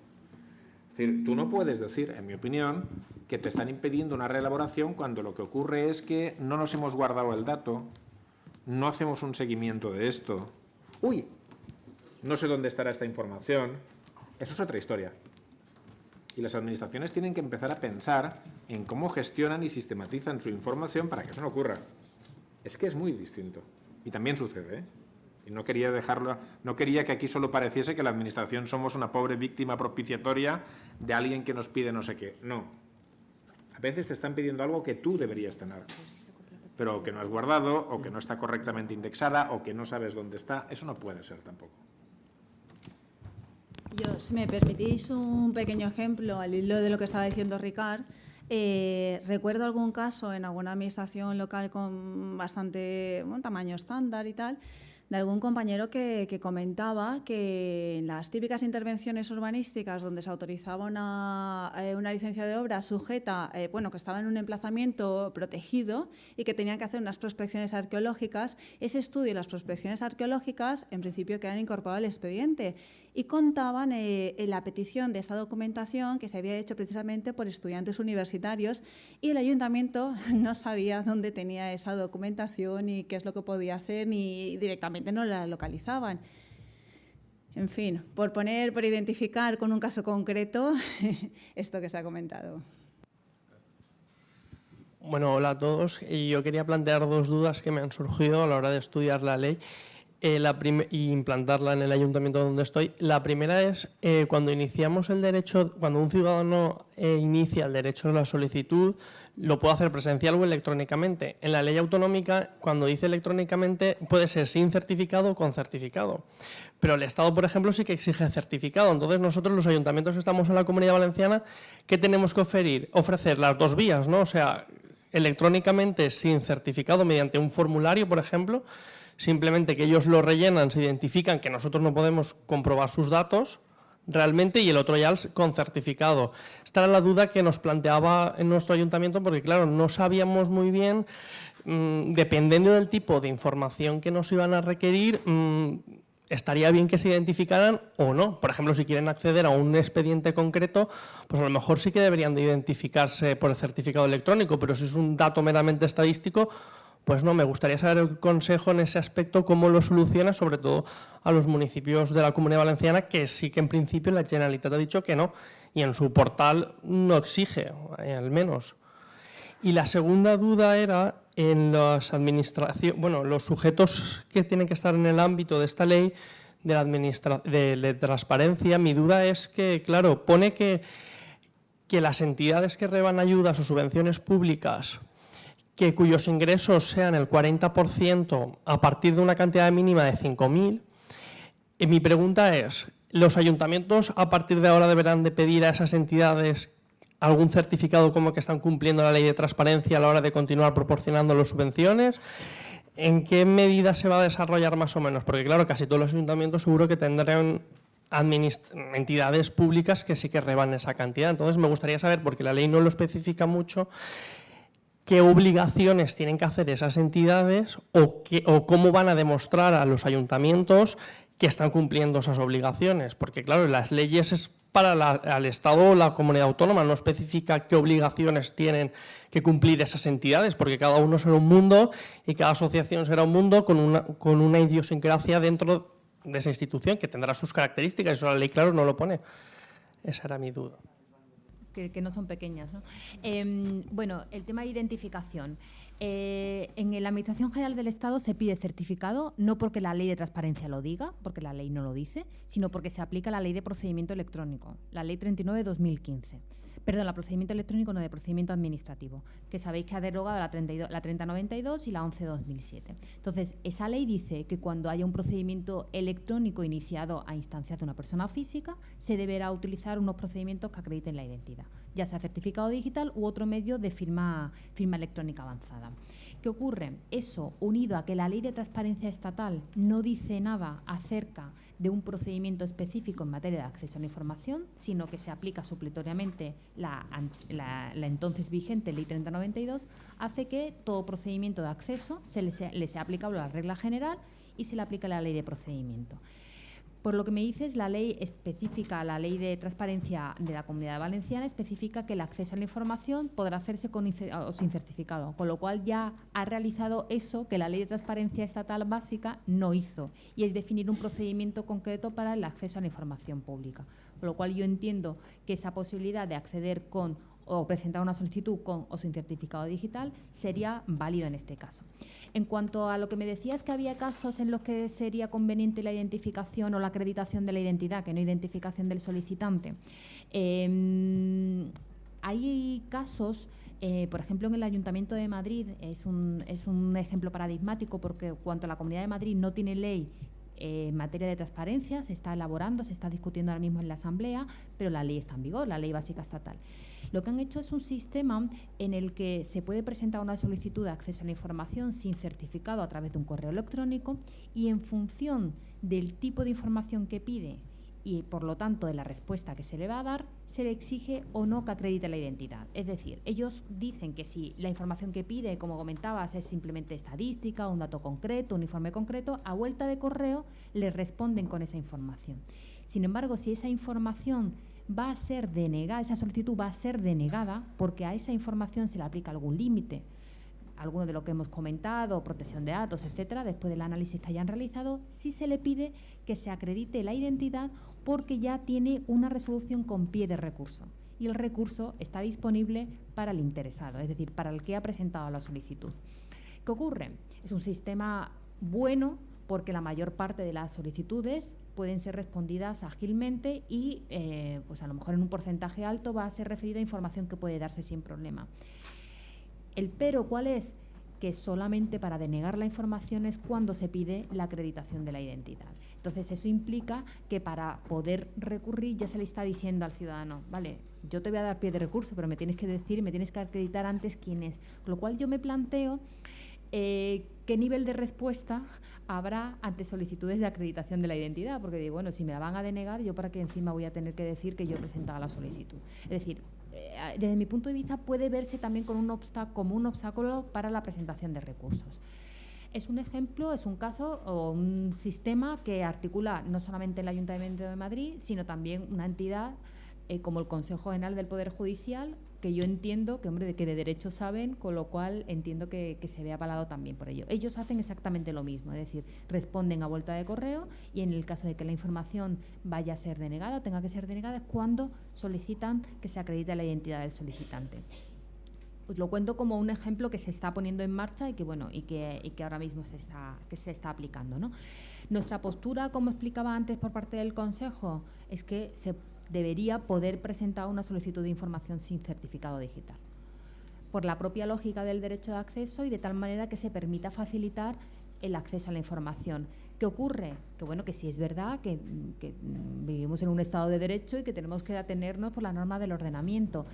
Es decir, tú no puedes decir, en mi opinión, que te están impidiendo una reelaboración cuando lo que ocurre es que no nos hemos guardado el dato, no hacemos un seguimiento de esto. ¡Uy! No sé dónde estará esta información. Eso es otra historia. Y las administraciones tienen que empezar a pensar en cómo gestionan y sistematizan su información para que eso no ocurra. Es que es muy distinto. Y también sucede, ¿eh? Y no quería que aquí solo pareciese que la administración somos una pobre víctima propiciatoria de alguien que nos pide no sé qué. No. A veces te están pidiendo algo que tú deberías tener, pero que no has guardado, o que no está correctamente indexada, o que no sabes dónde está. Eso no puede ser tampoco. Yo, si me permitís un pequeño ejemplo al hilo de lo que estaba diciendo Ricard, recuerdo algún caso en alguna administración local con bastante tamaño estándar y tal, de algún compañero que comentaba que en las típicas intervenciones urbanísticas donde se autorizaba una licencia de obra sujeta, que estaba en un emplazamiento protegido y que tenían que hacer unas prospecciones arqueológicas, ese estudio y las prospecciones arqueológicas en principio quedan incorporadas al expediente y contaban en la petición de esa documentación que se había hecho precisamente por estudiantes universitarios y el ayuntamiento no sabía dónde tenía esa documentación y qué es lo que podía hacer, ni directamente no la localizaban. En fin, por identificar con un caso concreto esto que se ha comentado. Bueno, hola a todos. Y yo quería plantear 2 dudas que me han surgido a la hora de estudiar la ley. y implantarla en el ayuntamiento donde estoy. La primera es cuando iniciamos el derecho, cuando un ciudadano inicia el derecho a la solicitud, lo puede hacer presencial o electrónicamente. En la ley autonómica, cuando dice electrónicamente, puede ser sin certificado o con certificado. Pero el Estado, por ejemplo, sí que exige certificado. Entonces, nosotros, los ayuntamientos que estamos en la Comunidad Valenciana, ¿qué tenemos que ofrecer? Las dos vías, ¿no? O sea, electrónicamente sin certificado mediante un formulario, por ejemplo, simplemente que ellos lo rellenan, se identifican, que nosotros no podemos comprobar sus datos realmente, y el otro ya con certificado. Esta era la duda que nos planteaba en nuestro ayuntamiento, porque claro, no sabíamos muy bien, dependiendo del tipo de información que nos iban a requerir, estaría bien que se identificaran o no. Por ejemplo, si quieren acceder a un expediente concreto, pues a lo mejor sí que deberían de identificarse por el certificado electrónico, pero si es un dato meramente estadístico, pues no. Me gustaría saber el consejo en ese aspecto, cómo lo soluciona, sobre todo a los municipios de la Comunidad Valenciana, que sí que en principio la Generalitat ha dicho que no, y en su portal no exige, al menos. Y la segunda duda era en las administraciones, bueno, los sujetos que tienen que estar en el ámbito de esta ley de transparencia. Mi duda es que, claro, pone que las entidades que reciban ayudas o subvenciones públicas cuyos ingresos sean el 40% a partir de una cantidad mínima de 5.000. Mi pregunta es, ¿los ayuntamientos a partir de ahora deberán de pedir a esas entidades algún certificado como que están cumpliendo la ley de transparencia a la hora de continuar proporcionando las subvenciones? ¿En qué medida se va a desarrollar más o menos? Porque claro, casi todos los ayuntamientos seguro que tendrán entidades públicas que sí que reban esa cantidad. Entonces me gustaría saber, porque la ley no lo especifica mucho, qué obligaciones tienen que hacer esas entidades o cómo van a demostrar a los ayuntamientos que están cumpliendo esas obligaciones. Porque claro, las leyes es para el Estado o la comunidad autónoma, no especifica qué obligaciones tienen que cumplir esas entidades, porque cada uno será un mundo y cada asociación será un mundo con una idiosincrasia dentro de esa institución que tendrá sus características. Eso la ley, claro, no lo pone. Esa era mi duda. Que no son pequeñas, ¿no? Bueno, el tema de identificación. En la Administración General del Estado se pide certificado, no porque la ley de transparencia lo diga, porque la ley no lo dice, sino porque se aplica la ley de procedimiento electrónico, la ley 39/2015. Perdón, la procedimiento electrónico, no, de procedimiento administrativo, que sabéis que ha derogado la 3092 y la 11/2007. Entonces, esa ley dice que cuando haya un procedimiento electrónico iniciado a instancias de una persona física, se deberá utilizar unos procedimientos que acrediten la identidad, ya sea certificado digital u otro medio de firma electrónica avanzada. ¿Qué ocurre? Eso, unido a que la ley de transparencia estatal no dice nada acerca de un procedimiento específico en materia de acceso a la información, sino que se aplica supletoriamente la entonces vigente Ley 3092, hace que todo procedimiento de acceso le sea aplicable a la regla general y se le aplica la ley de procedimiento. Por lo que me dices, la ley específica, la ley de transparencia de la Comunidad Valenciana especifica que el acceso a la información podrá hacerse con o sin certificado, con lo cual ya ha realizado eso que la ley de transparencia estatal básica no hizo, y es definir un procedimiento concreto para el acceso a la información pública. Con lo cual yo entiendo que esa posibilidad de acceder con o presentar una solicitud con o sin certificado digital sería válido en este caso. En cuanto a lo que me decías, que había casos en los que sería conveniente la identificación o la acreditación de la identidad, que no identificación del solicitante. Hay casos, por ejemplo, en el Ayuntamiento de Madrid, es un ejemplo paradigmático, porque cuanto la Comunidad de Madrid no tiene ley en materia de transparencia, se está elaborando, se está discutiendo ahora mismo en la Asamblea, pero la ley está en vigor, la ley básica estatal. Lo que han hecho es un sistema en el que se puede presentar una solicitud de acceso a la información sin certificado a través de un correo electrónico, y en función del tipo de información que pide y, por lo tanto, de la respuesta que se le va a dar, se le exige o no que acredite la identidad. Es decir, ellos dicen que si la información que pide, como comentabas, es simplemente estadística, un dato concreto, un informe concreto, a vuelta de correo le responden con esa información. Sin embargo, si esa información va a ser denegada, esa solicitud va a ser denegada porque a esa información se le aplica algún límite, alguno de lo que hemos comentado, protección de datos, etcétera, después del análisis que hayan realizado, sí se le pide que se acredite la identidad porque ya tiene una resolución con pie de recurso y el recurso está disponible para el interesado, es decir, para el que ha presentado la solicitud. ¿Qué ocurre? Es un sistema bueno porque la mayor parte de las solicitudes pueden ser respondidas ágilmente y pues a lo mejor en un porcentaje alto va a ser referida a información que puede darse sin problema. El pero, ¿cuál es? Que solamente para denegar la información es cuando se pide la acreditación de la identidad. Entonces, eso implica que para poder recurrir ya se le está diciendo al ciudadano, vale, yo te voy a dar pie de recurso, pero me tienes que decir, me tienes que acreditar antes quién es. Con lo cual yo me planteo qué nivel de respuesta habrá ante solicitudes de acreditación de la identidad, porque digo, bueno, si me la van a denegar, yo para qué encima voy a tener que decir que yo he presentado la solicitud. Es decir, desde mi punto de vista puede verse también como un obstáculo para la presentación de recursos. Es un ejemplo, es un caso o un sistema que articula no solamente el Ayuntamiento de Madrid, sino también una entidad como el Consejo General del Poder Judicial, que yo entiendo que, hombre, que de derecho saben, con lo cual entiendo que se ve avalado también por ello. Ellos hacen exactamente lo mismo, es decir, responden a vuelta de correo y en el caso de que la información vaya a ser denegada, tenga que ser denegada, es cuando solicitan que se acredite la identidad del solicitante. Os lo cuento como un ejemplo que se está poniendo en marcha y que, bueno, y que ahora mismo se está aplicando, ¿no? Nuestra postura, como explicaba antes por parte del Consejo, es que se debería poder presentar una solicitud de información sin certificado digital, por la propia lógica del derecho de acceso y de tal manera que se permita facilitar el acceso a la información. ¿Qué ocurre? Que bueno, que sí es verdad que vivimos en un Estado de Derecho y que tenemos que atenernos por la norma del ordenamiento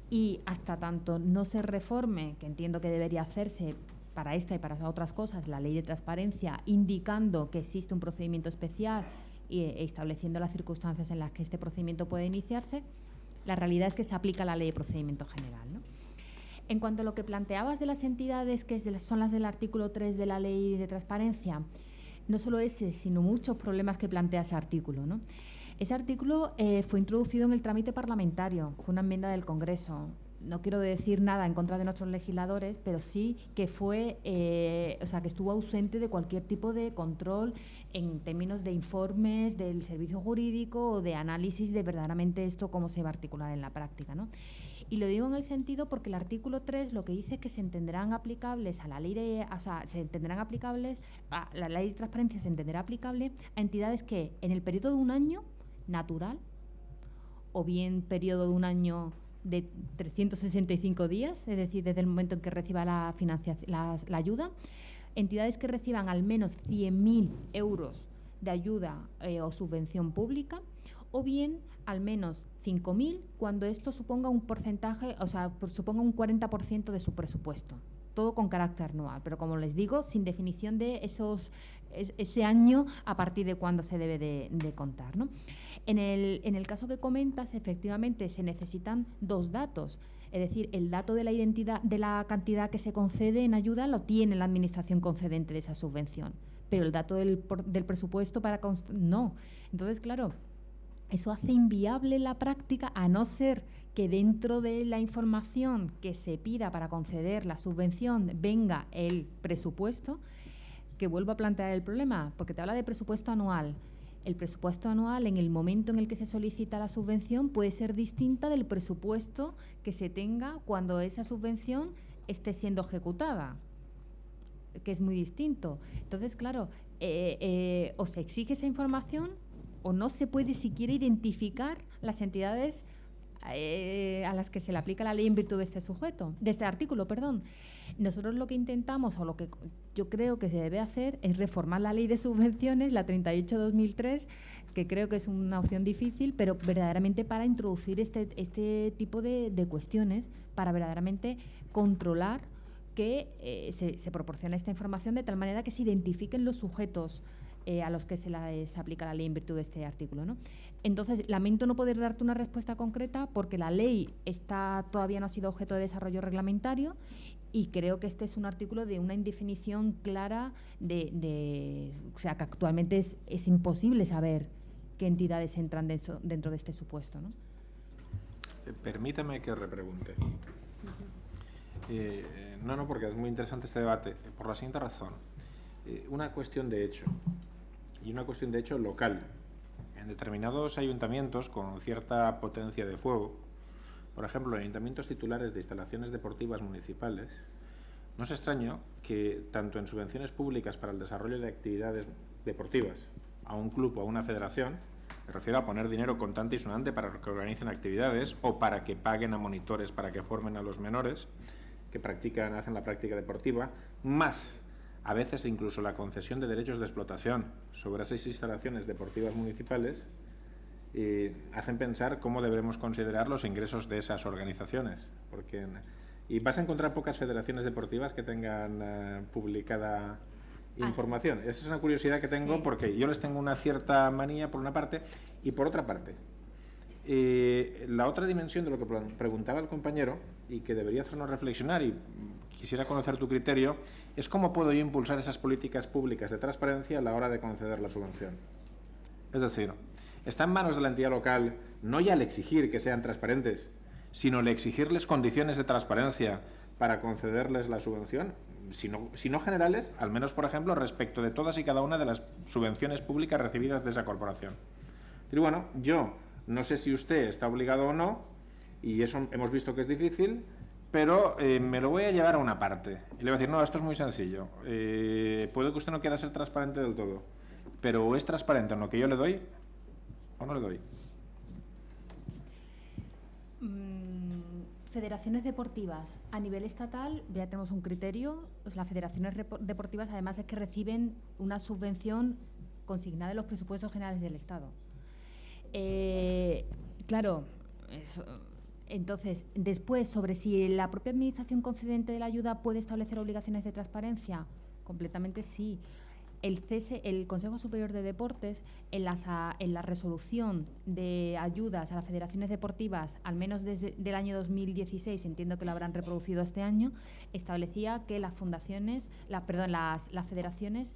y hasta tanto no se reforme, que entiendo que debería hacerse para esta y para otras cosas, la ley de transparencia, indicando que existe un procedimiento especial e estableciendo las circunstancias en las que este procedimiento puede iniciarse, la realidad es que se aplica la ley de procedimiento general, ¿no? En cuanto a lo que planteabas de las entidades que son las del artículo 3 de la ley de transparencia, no solo ese, sino muchos problemas que plantea ese artículo, ¿no? Ese artículo fue introducido en el trámite parlamentario, fue una enmienda del Congreso. No quiero decir nada en contra de nuestros legisladores, pero sí que fue, que estuvo ausente de cualquier tipo de control en términos de informes del servicio jurídico o de análisis de verdaderamente esto cómo se va a articular en la práctica, ¿no? Y lo digo en el sentido porque el artículo 3 lo que dice es que se entenderán aplicables a la ley de, la ley de transparencia se entenderá aplicable a entidades que en el periodo de un año natural o bien periodo de un año de 365 días, es decir, desde el momento en que reciba la ayuda, entidades que reciban al menos 100.000 euros de ayuda o subvención pública, o bien al menos 5.000 cuando esto suponga un porcentaje, suponga un 40% de su presupuesto. Todo con carácter anual, pero como les digo, sin definición de ese año a partir de cuándo se debe de contar, ¿no? En el caso que comentas, efectivamente se necesitan dos datos, es decir, el dato de la identidad de la cantidad que se concede en ayuda lo tiene la administración concedente de esa subvención, pero el dato del presupuesto no. Entonces, claro, eso hace inviable la práctica, a no ser que dentro de la información que se pida para conceder la subvención venga el presupuesto, que vuelvo a plantear el problema, porque te habla de presupuesto anual. El presupuesto anual, en el momento en el que se solicita la subvención, puede ser distinta del presupuesto que se tenga cuando esa subvención esté siendo ejecutada, que es muy distinto. Entonces, claro, o se exige esa información o no se puede siquiera identificar las entidades a las que se le aplica la ley en virtud de este artículo. Nosotros lo que intentamos, o lo que yo creo que se debe hacer, es reformar la ley de subvenciones, la 38/2003, que creo que es una opción difícil, pero verdaderamente para introducir este tipo de cuestiones, para verdaderamente controlar que se proporcione esta información de tal manera que se identifiquen los sujetos a los que se les aplica la ley en virtud de este artículo, ¿no? Entonces, lamento no poder darte una respuesta concreta porque la ley todavía no ha sido objeto de desarrollo reglamentario y creo que este es un artículo de una indefinición clara o sea, que actualmente es imposible saber qué entidades entran dentro de este supuesto, ¿no? Permítame que repregunte. No, porque es muy interesante este debate. Por la siguiente razón. Una cuestión de hecho, y una cuestión de hecho local. En determinados ayuntamientos con cierta potencia de fuego, por ejemplo, en ayuntamientos titulares de instalaciones deportivas municipales, no es extraño que tanto en subvenciones públicas para el desarrollo de actividades deportivas a un club o a una federación, me refiero a poner dinero contante y sonante para que organicen actividades o para que paguen a monitores para que formen a los menores que hacen la práctica deportiva, más a veces incluso la concesión de derechos de explotación sobre esas instalaciones deportivas municipales, hacen pensar cómo debemos considerar los ingresos de esas organizaciones. Y vas a encontrar pocas federaciones deportivas que tengan publicada información. Esa es una curiosidad que tengo, sí, porque yo les tengo una cierta manía por una parte, y por otra parte, la otra dimensión de lo que preguntaba el compañero y que debería hacernos reflexionar, y quisiera conocer tu criterio, es cómo puedo yo impulsar esas políticas públicas de transparencia a la hora de conceder la subvención. Es decir, está en manos de la entidad local no ya el exigir que sean transparentes, sino el exigirles condiciones de transparencia para concederles la subvención, si no generales, al menos, por ejemplo, respecto de todas y cada una de las subvenciones públicas recibidas de esa corporación. Y bueno, yo no sé si usted está obligado o no, y eso hemos visto que es difícil, pero me lo voy a llevar a una parte. Y le voy a decir, no, esto es muy sencillo. Puede que usted no quiera ser transparente del todo, pero o es transparente en lo que yo le doy o no le doy. Federaciones deportivas. A nivel estatal ya tenemos un criterio. Pues las federaciones deportivas además es que reciben una subvención consignada en los presupuestos generales del Estado. Claro, eso. Entonces, después, sobre si la propia administración concedente de la ayuda puede establecer obligaciones de transparencia, completamente sí. El Consejo Superior de Deportes, en la resolución de ayudas a las federaciones deportivas, al menos desde el año 2016, entiendo que lo habrán reproducido este año, establecía que las federaciones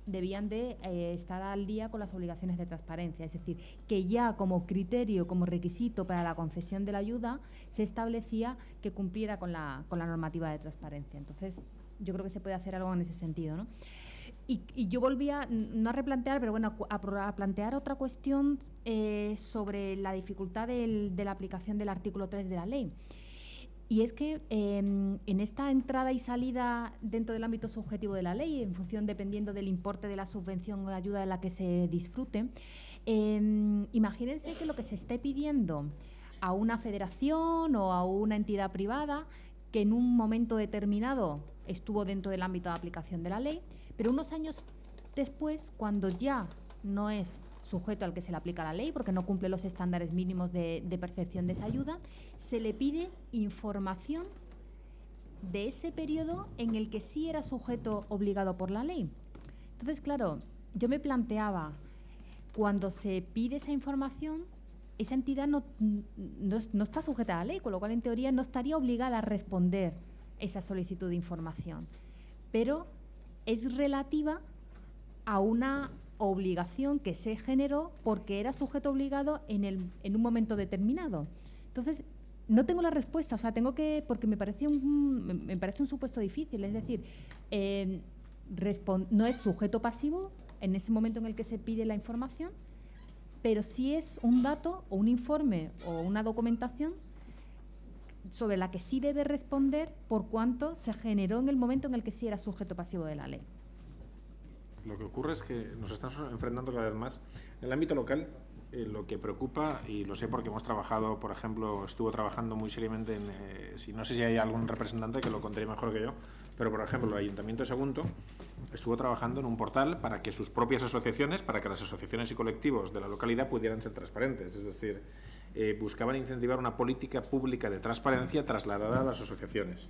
debían de estar al día con las obligaciones de transparencia. Es decir, que ya como criterio, como requisito para la concesión de la ayuda, se establecía que cumpliera con la normativa de transparencia. Entonces, yo creo que se puede hacer algo en ese sentido, ¿no? Y yo volvía, no a replantear, pero bueno, a plantear otra cuestión sobre la dificultad de la aplicación del artículo 3 de la ley. Y es que en esta entrada y salida dentro del ámbito subjetivo de la ley, en función dependiendo del importe de la subvención o de ayuda de la que se disfrute, imagínense que lo que se esté pidiendo a una federación o a una entidad privada que en un momento determinado estuvo dentro del ámbito de aplicación de la ley, pero unos años después, cuando ya no es sujeto al que se le aplica la ley, porque no cumple los estándares mínimos de percepción de esa ayuda, se le pide información de ese periodo en el que sí era sujeto obligado por la ley. Entonces, claro, yo me planteaba, cuando se pide esa información, esa entidad no está sujeta a la ley, con lo cual, en teoría, no estaría obligada a responder esa solicitud de información. Pero es relativa a una obligación que se generó porque era sujeto obligado en un momento determinado. Entonces, no tengo la respuesta, o sea, porque me parece un supuesto difícil, es decir, no es sujeto pasivo en ese momento en el que se pide la información, pero sí es un dato o un informe o una documentación sobre la que sí debe responder por cuanto se generó en el momento en el que sí era sujeto pasivo de la ley. Lo que ocurre es que nos estamos enfrentando cada vez más. En el ámbito local, lo que preocupa, y lo sé porque hemos trabajado, por ejemplo, estuvo trabajando muy seriamente no sé si hay algún representante que lo contaría mejor que yo, pero por ejemplo el Ayuntamiento de Sagunto estuvo trabajando en un portal para que sus propias asociaciones, para que las asociaciones y colectivos de la localidad pudieran ser transparentes, es decir, buscaban incentivar una política pública de transparencia trasladada a las asociaciones.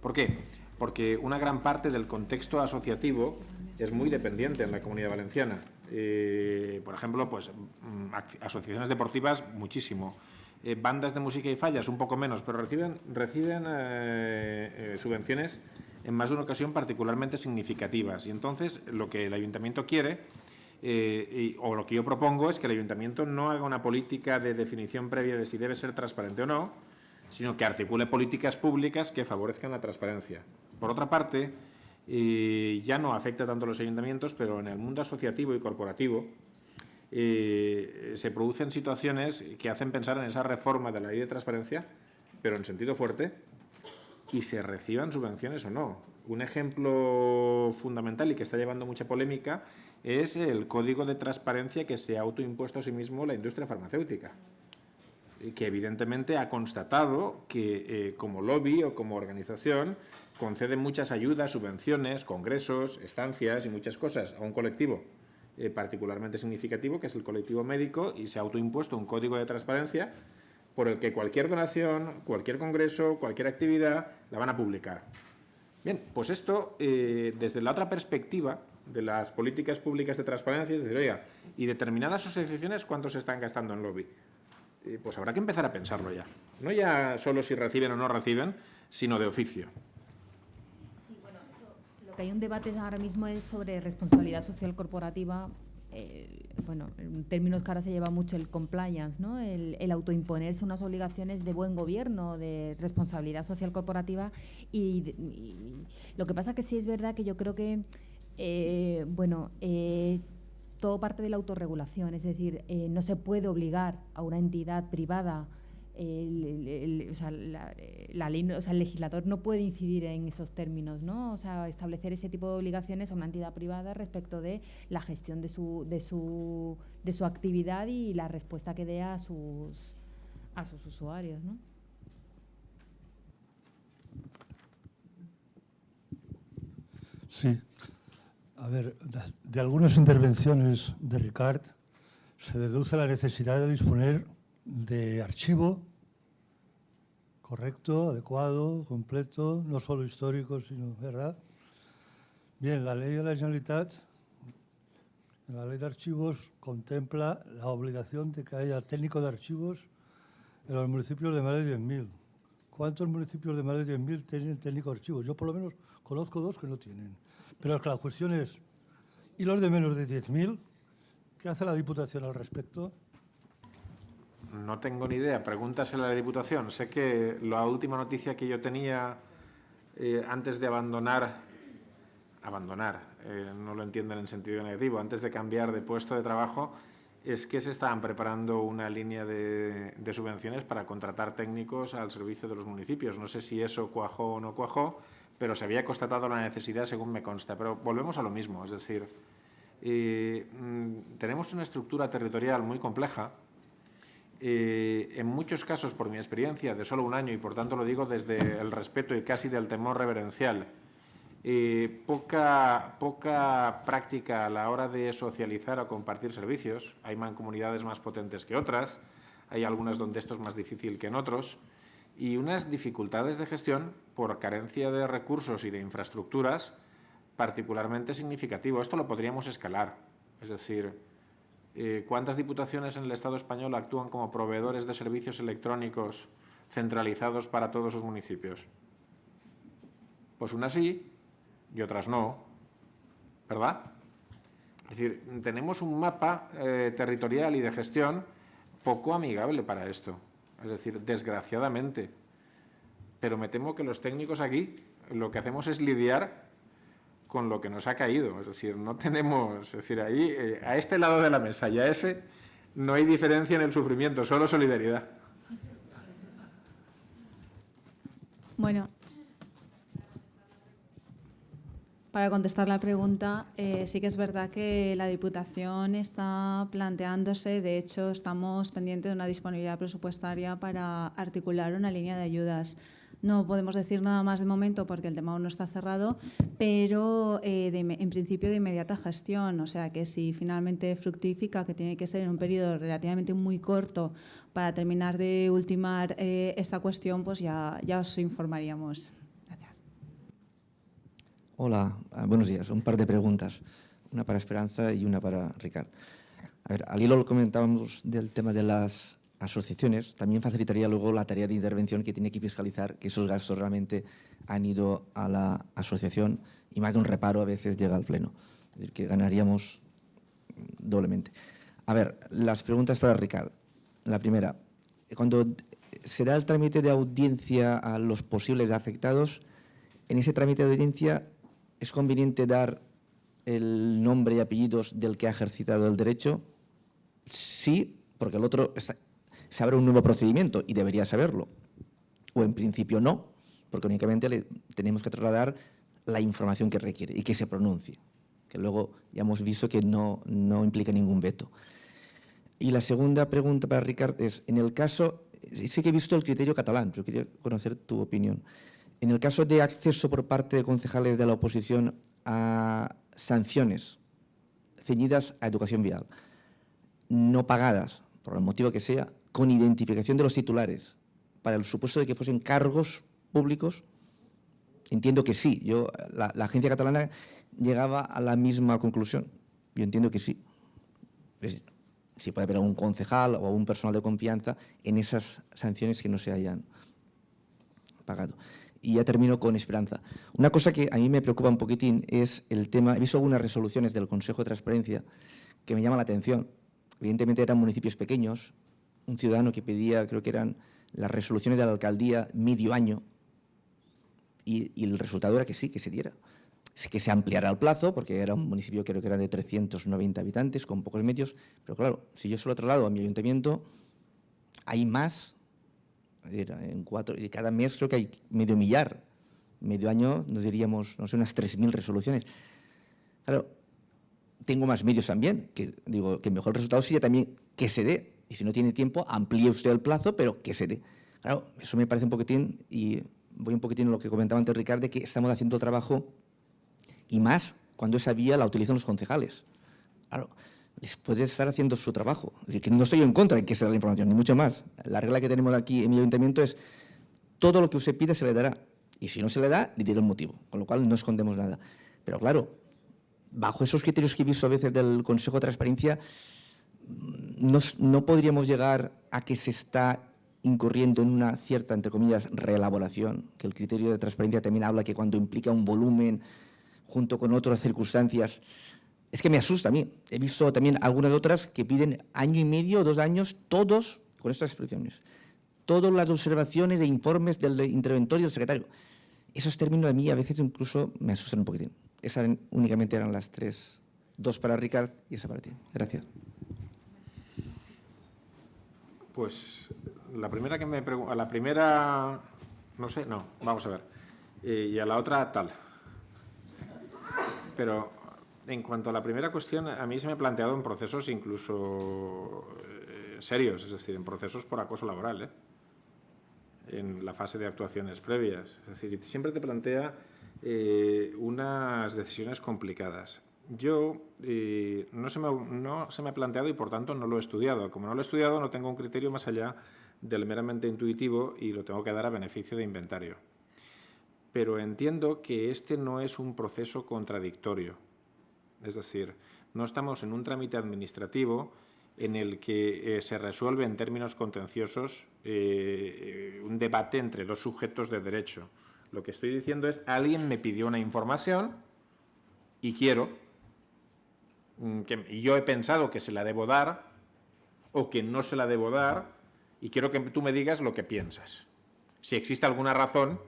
¿Por qué? Porque una gran parte del contexto asociativo es muy dependiente en la Comunidad Valenciana. Por ejemplo, pues asociaciones deportivas, muchísimo. Bandas de música y fallas, un poco menos, pero reciben subvenciones en más de una ocasión particularmente significativas. Y entonces lo que el Ayuntamiento quiere, o lo que yo propongo, es que el Ayuntamiento no haga una política de definición previa de si debe ser transparente o no, sino que articule políticas públicas que favorezcan la transparencia. Por otra parte, ya no afecta tanto a los ayuntamientos, pero en el mundo asociativo y corporativo se producen situaciones que hacen pensar en esa reforma de la ley de transparencia, pero en sentido fuerte, y se reciban subvenciones o no. Un ejemplo fundamental y que está llevando mucha polémica es el código de transparencia que se ha autoimpuesto a sí mismo la industria farmacéutica, que evidentemente ha constatado que como lobby o como organización concede muchas ayudas, subvenciones, congresos, estancias y muchas cosas a un colectivo particularmente significativo, que es el colectivo médico, y se ha autoimpuesto un código de transparencia por el que cualquier donación, cualquier congreso, cualquier actividad la van a publicar. Bien, pues esto, desde la otra perspectiva de las políticas públicas de transparencia, es decir, oiga, ¿y determinadas asociaciones cuánto se están gastando en lobby? Pues habrá que empezar a pensarlo ya. No ya solo si reciben o no reciben, sino de oficio. Sí, bueno, lo que hay un debate ahora mismo es sobre responsabilidad social corporativa. Bueno, en términos que ahora se lleva mucho el compliance, ¿no? El autoimponerse unas obligaciones de buen gobierno, de responsabilidad social corporativa. Y lo que pasa que sí es verdad que yo creo que, todo parte de la autorregulación, es decir, no se puede obligar a una entidad privada, el legislador no puede incidir en esos términos, ¿no? O sea, establecer ese tipo de obligaciones a una entidad privada respecto de la gestión de su actividad y la respuesta que dé a sus usuarios, ¿no? Sí. A ver, de algunas intervenciones de Ricard se deduce la necesidad de disponer de archivo correcto, adecuado, completo, no solo histórico, sino, ¿verdad? Bien, la ley de la Generalitat, en la ley de archivos, contempla la obligación de que haya técnico de archivos en los municipios de más de 10.000. ¿Cuántos municipios de más de 10.000 tienen técnico de archivos? Yo por lo menos conozco 2 que no tienen. Pero la cuestión es, ¿y los de menos de 10.000? ¿Qué hace la Diputación al respecto? No tengo ni idea, pregúntaselo a la Diputación. Sé que la última noticia que yo tenía antes de abandonar, no lo entienden en sentido negativo, antes de cambiar de puesto de trabajo, es que se estaban preparando una línea de subvenciones para contratar técnicos al servicio de los municipios. No sé si eso cuajó o no cuajó, pero se había constatado la necesidad, según me consta. Pero volvemos a lo mismo, es decir, tenemos una estructura territorial muy compleja. En muchos casos, por mi experiencia de solo un año, y por tanto lo digo desde el respeto y casi del temor reverencial, poca práctica a la hora de socializar o compartir servicios. Hay mancomunidades más potentes que otras, hay algunas donde esto es más difícil que en otros, y unas dificultades de gestión por carencia de recursos y de infraestructuras particularmente significativo. Esto lo podríamos escalar, es decir, ¿cuántas diputaciones en el Estado español actúan como proveedores de servicios electrónicos centralizados para todos sus municipios? Pues unas sí y otras no, ¿verdad? Es decir, tenemos un mapa territorial y de gestión poco amigable para esto. Es decir, desgraciadamente. Pero me temo que los técnicos aquí lo que hacemos es lidiar con lo que nos ha caído. Es decir, no tenemos... Es decir, ahí, a este lado de la mesa y a ese, no hay diferencia en el sufrimiento, solo solidaridad. Bueno, para contestar la pregunta, sí que es verdad que la Diputación está planteándose, de hecho estamos pendientes de una disponibilidad presupuestaria para articular una línea de ayudas. No podemos decir nada más de momento porque el tema aún no está cerrado, pero en principio de inmediata gestión, o sea que si finalmente fructifica, que tiene que ser en un periodo relativamente muy corto para terminar de ultimar esta cuestión, pues ya os informaríamos. Hola, buenos días. Un par de preguntas, una para Esperanza y una para Ricard. A ver, al hilo lo comentábamos del tema de las asociaciones, también facilitaría luego la tarea de intervención que tiene que fiscalizar que esos gastos realmente han ido a la asociación y más de un reparo a veces llega al pleno. Es decir, que ganaríamos doblemente. A ver, las preguntas para Ricard. La primera, cuando se da el trámite de audiencia a los posibles afectados, en ese trámite de audiencia ¿es conveniente dar el nombre y apellidos del que ha ejercitado el derecho? Sí, porque el otro se abre un nuevo procedimiento y debería saberlo. O en principio no, porque únicamente le tenemos que trasladar la información que requiere y que se pronuncie, que luego ya hemos visto que no implica ningún veto. Y la segunda pregunta para Ricard es, en el caso, sí que he visto el criterio catalán, pero quería conocer tu opinión. En el caso de acceso por parte de concejales de la oposición a sanciones ceñidas a educación vial, no pagadas, por el motivo que sea, con identificación de los titulares, para el supuesto de que fuesen cargos públicos, entiendo que sí. La agencia catalana llegaba a la misma conclusión. Yo entiendo que sí. Si puede haber algún concejal o un personal de confianza en esas sanciones que no se hayan pagado. Y ya termino con Esperanza. Una cosa que a mí me preocupa un poquitín es el tema, he visto algunas resoluciones del Consejo de Transparencia que me llaman la atención. Evidentemente eran municipios pequeños, un ciudadano que pedía, creo que eran las resoluciones de la alcaldía medio año, y el resultado era que sí, que se diera. Que se ampliara el plazo, porque era un municipio creo que era de 390 habitantes, con pocos medios, pero claro, si yo solo traslado a mi ayuntamiento, hay más, y cada mes creo que hay medio millar, medio año nos diríamos, no sé, unas 3.000 resoluciones. Claro, tengo más medios también, que digo que mejor el resultado sería también que se dé, y si no tiene tiempo, amplíe usted el plazo, pero que se dé. Claro, eso me parece un poquitín, y voy un poquitín a lo que comentaba antes Ricard, de que estamos haciendo el trabajo, y más cuando esa vía la utilizan los concejales. Claro, les puede estar haciendo su trabajo. Es decir, que no estoy en contra de que se dé la información, ni mucho más. La regla que tenemos aquí en mi ayuntamiento es todo lo que usted pida se le dará. Y si no se le da, le diré el motivo. Con lo cual no escondemos nada. Pero claro, bajo esos criterios que he visto a veces del Consejo de Transparencia, no podríamos llegar a que se está incurriendo en una cierta, entre comillas, reelaboración, que el criterio de transparencia también habla que cuando implica un volumen junto con otras circunstancias, es que me asusta a mí. He visto también algunas otras que piden año y medio, 2 años, todos con estas expresiones. Todas las observaciones e informes del interventor y del secretario. Esos términos a mí a veces incluso me asustan un poquitín. Esas únicamente eran las 3, 2 para Ricard y esa para ti. Gracias. Pues la primera que me pregunta, a la primera, no sé, no, vamos a ver. Y a la otra, tal. Pero en cuanto a la primera cuestión, a mí se me ha planteado en procesos incluso serios, es decir, en procesos por acoso laboral, en la fase de actuaciones previas. Es decir, siempre te plantea unas decisiones complicadas. Yo no se me ha planteado y, por tanto, no lo he estudiado. Como no lo he estudiado, no tengo un criterio más allá del meramente intuitivo y lo tengo que dar a beneficio de inventario. Pero entiendo que este no es un proceso contradictorio. Es decir, no estamos en un trámite administrativo en el que se resuelve en términos contenciosos un debate entre dos sujetos de derecho. Lo que estoy diciendo es, alguien me pidió una información y quiero, y yo he pensado que se la debo dar o que no se la debo dar, y quiero que tú me digas lo que piensas. Si existe alguna razón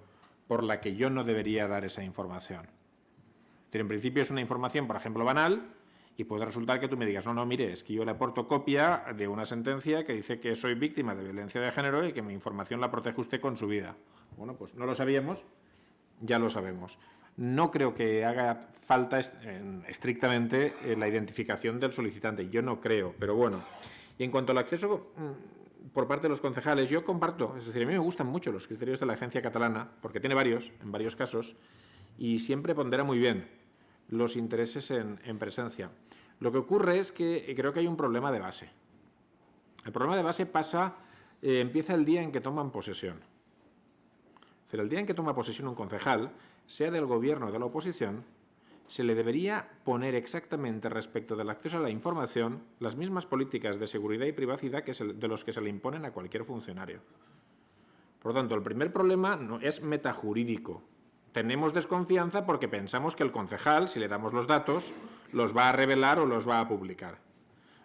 por la que yo no debería dar esa información. Es decir, en principio es una información, por ejemplo, banal, y puede resultar que tú me digas, no, mire, es que yo le aporto copia de una sentencia que dice que soy víctima de violencia de género y que mi información la protege usted con su vida. Bueno, pues no lo sabíamos, ya lo sabemos. No creo que haga falta estrictamente la identificación del solicitante, yo no creo, pero bueno. Y en cuanto al acceso por parte de los concejales, yo comparto, es decir, a mí me gustan mucho los criterios de la agencia catalana, porque tiene varios, en varios casos, y siempre pondera muy bien los intereses en presencia. Lo que ocurre es que creo que hay un problema de base. El problema de base empieza el día en que toman posesión. Es decir, el día en que toma posesión un concejal, sea del gobierno o de la oposición, se le debería poner exactamente respecto del acceso a la información las mismas políticas de seguridad y privacidad de los que se le imponen a cualquier funcionario. Por lo tanto, el primer problema no es metajurídico. Tenemos desconfianza porque pensamos que el concejal, si le damos los datos, los va a revelar o los va a publicar.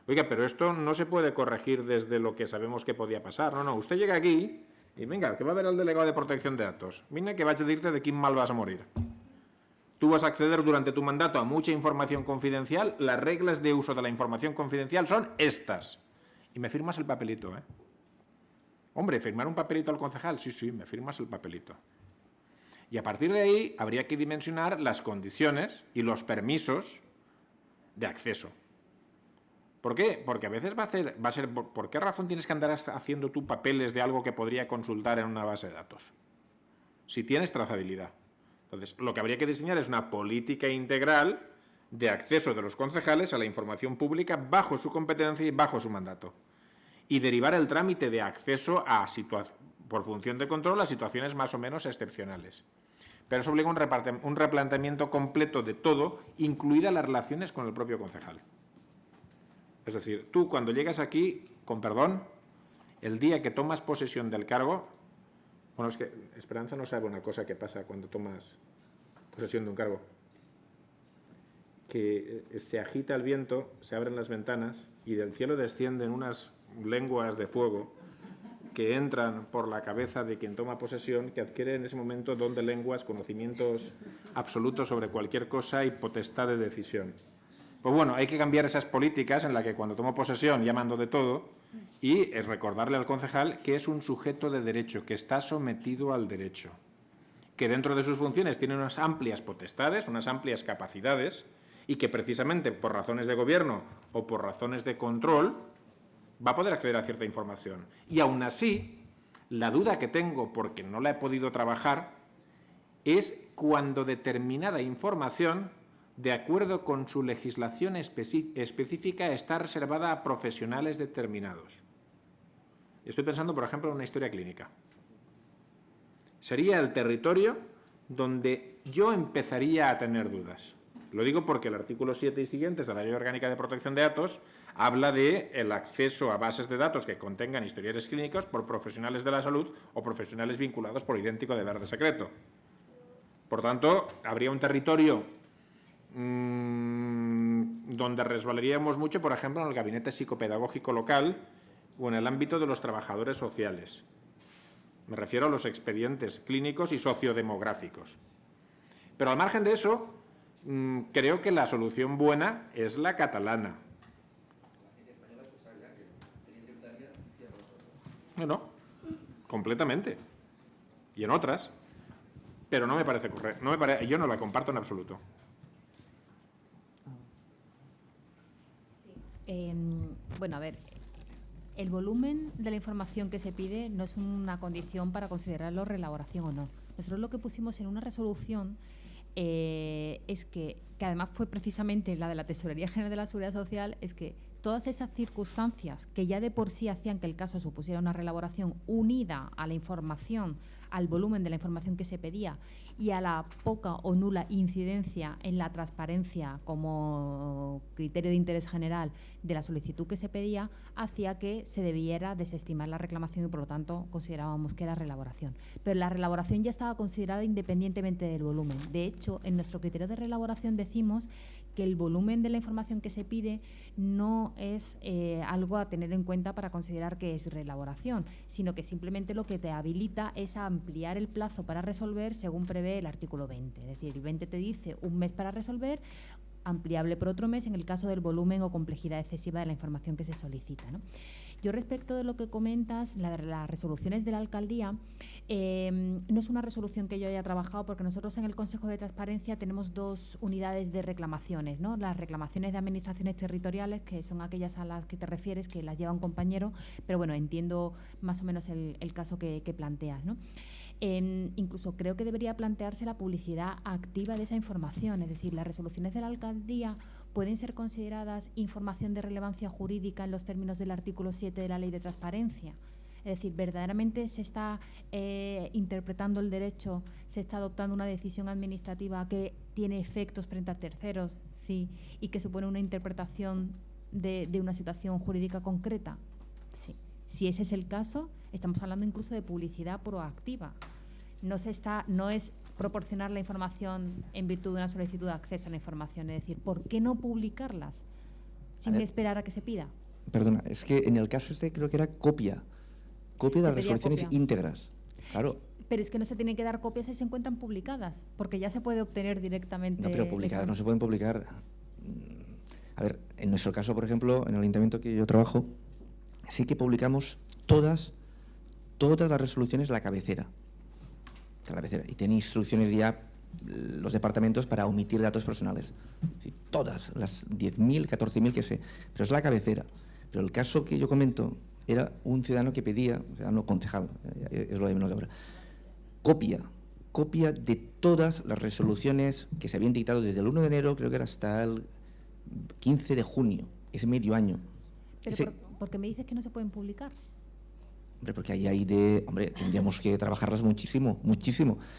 Oiga, pero esto no se puede corregir desde lo que sabemos que podía pasar. No, usted llega aquí y venga, que va a ver al delegado de protección de datos. Vine que vaig a dir-te de quin mal vas a morir. Tú vas a acceder durante tu mandato a mucha información confidencial. Las reglas de uso de la información confidencial son estas. Y me firmas el papelito, Hombre, ¿firmar un papelito al concejal? Sí, me firmas el papelito. Y a partir de ahí habría que dimensionar las condiciones y los permisos de acceso. ¿Por qué? Porque a veces va a ser ¿por qué razón tienes que andar haciendo tú papeles de algo que podría consultar en una base de datos? Si tienes trazabilidad. Entonces, lo que habría que diseñar es una política integral de acceso de los concejales a la información pública bajo su competencia y bajo su mandato. Y derivar el trámite de acceso por función de control a situaciones más o menos excepcionales. Pero eso obliga un replanteamiento completo de todo, incluidas las relaciones con el propio concejal. Es decir, tú cuando llegas aquí, con perdón, el día que tomas posesión del cargo, bueno, es que Esperanza no sabe una cosa que pasa cuando tomas posesión de un cargo, que se agita el viento, se abren las ventanas y del cielo descienden unas lenguas de fuego que entran por la cabeza de quien toma posesión, que adquiere en ese momento don de lenguas, conocimientos absolutos sobre cualquier cosa y potestad de decisión. Pues bueno, hay que cambiar esas políticas en las que cuando tomo posesión ya mando de todo y recordarle al concejal que es un sujeto de derecho, que está sometido al derecho, que dentro de sus funciones tiene unas amplias potestades, unas amplias capacidades y que precisamente por razones de gobierno o por razones de control va a poder acceder a cierta información. Y aún así, la duda que tengo, porque no la he podido trabajar, es cuando determinada información, de acuerdo con su legislación específica, está reservada a profesionales determinados. Estoy pensando, por ejemplo, en una historia clínica. Sería el territorio donde yo empezaría a tener dudas. Lo digo porque el artículo 7 y siguientes de la Ley Orgánica de Protección de Datos habla de el acceso a bases de datos que contengan historiales clínicos por profesionales de la salud o profesionales vinculados por idéntico deber de secreto. Por tanto, habría un territorio donde resbalaríamos mucho, por ejemplo, en el gabinete psicopedagógico local o en el ámbito de los trabajadores sociales. Me refiero a los expedientes clínicos y sociodemográficos. Pero al margen de eso, creo que la solución buena es la catalana. No, completamente. Y en otras. Pero no me parece correcto. Yo no la comparto en absoluto. Bueno, a ver, el volumen de la información que se pide no es una condición para considerarlo reelaboración o no. Nosotros lo que pusimos en una resolución es que además fue precisamente la de la Tesorería General de la Seguridad Social, es que todas esas circunstancias que ya de por sí hacían que el caso supusiera una reelaboración unida a la información, al volumen de la información que se pedía y a la poca o nula incidencia en la transparencia como criterio de interés general de la solicitud que se pedía, hacía que se debiera desestimar la reclamación y por lo tanto considerábamos que era reelaboración. Pero la reelaboración ya estaba considerada independientemente del volumen. De hecho, en nuestro criterio de reelaboración decimos que el volumen de la información que se pide no es algo a tener en cuenta para considerar que es reelaboración, sino que simplemente lo que te habilita es a ampliar el plazo para resolver según prevé el artículo 20. Es decir, el 20 te dice un mes para resolver, ampliable por otro mes en el caso del volumen o complejidad excesiva de la información que se solicita, ¿no? Yo respecto de lo que comentas, las resoluciones de la alcaldía, no es una resolución que yo haya trabajado porque nosotros en el Consejo de Transparencia tenemos dos unidades de reclamaciones, ¿no? Las reclamaciones de administraciones territoriales, que son aquellas a las que te refieres, que las lleva un compañero, pero bueno, entiendo más o menos el caso que planteas, ¿no? Incluso creo que debería plantearse la publicidad activa de esa información, es decir, las resoluciones de la alcaldía pueden ser consideradas información de relevancia jurídica en los términos del artículo 7 de la Ley de Transparencia. Es decir, verdaderamente se está interpretando el derecho, se está adoptando una decisión administrativa que tiene efectos frente a terceros, sí, y que supone una interpretación de una situación jurídica concreta. Sí. Si ese es el caso, estamos hablando incluso de publicidad proactiva. No es proporcionar la información en virtud de una solicitud de acceso a la información, es decir, ¿por qué no publicarlas sin esperar a que se pida? Perdona, es que en el caso este creo que era copia de las resoluciones íntegras. Claro. Pero es que no se tienen que dar copias si se encuentran publicadas, porque ya se puede obtener directamente. No, pero publicadas no se pueden publicar. A ver, en nuestro caso, por ejemplo, en el ayuntamiento que yo trabajo, sí que publicamos todas las resoluciones de la cabecera. la cabecera. Y tienen instrucciones ya los departamentos para omitir datos personales. Sí, todas, las 10.000, 14.000 que sé. Pero es la cabecera. Pero el caso que yo comento era un ciudadano que pedía, un ciudadano concejal, es lo de menos ahora, copia de todas las resoluciones que se habían dictado desde el 1 de enero, creo que era hasta el 15 de junio, ese medio año. Pero ¿por qué me dices que no se pueden publicar? Hombre, porque ahí hay tendríamos que trabajarlas muchísimo.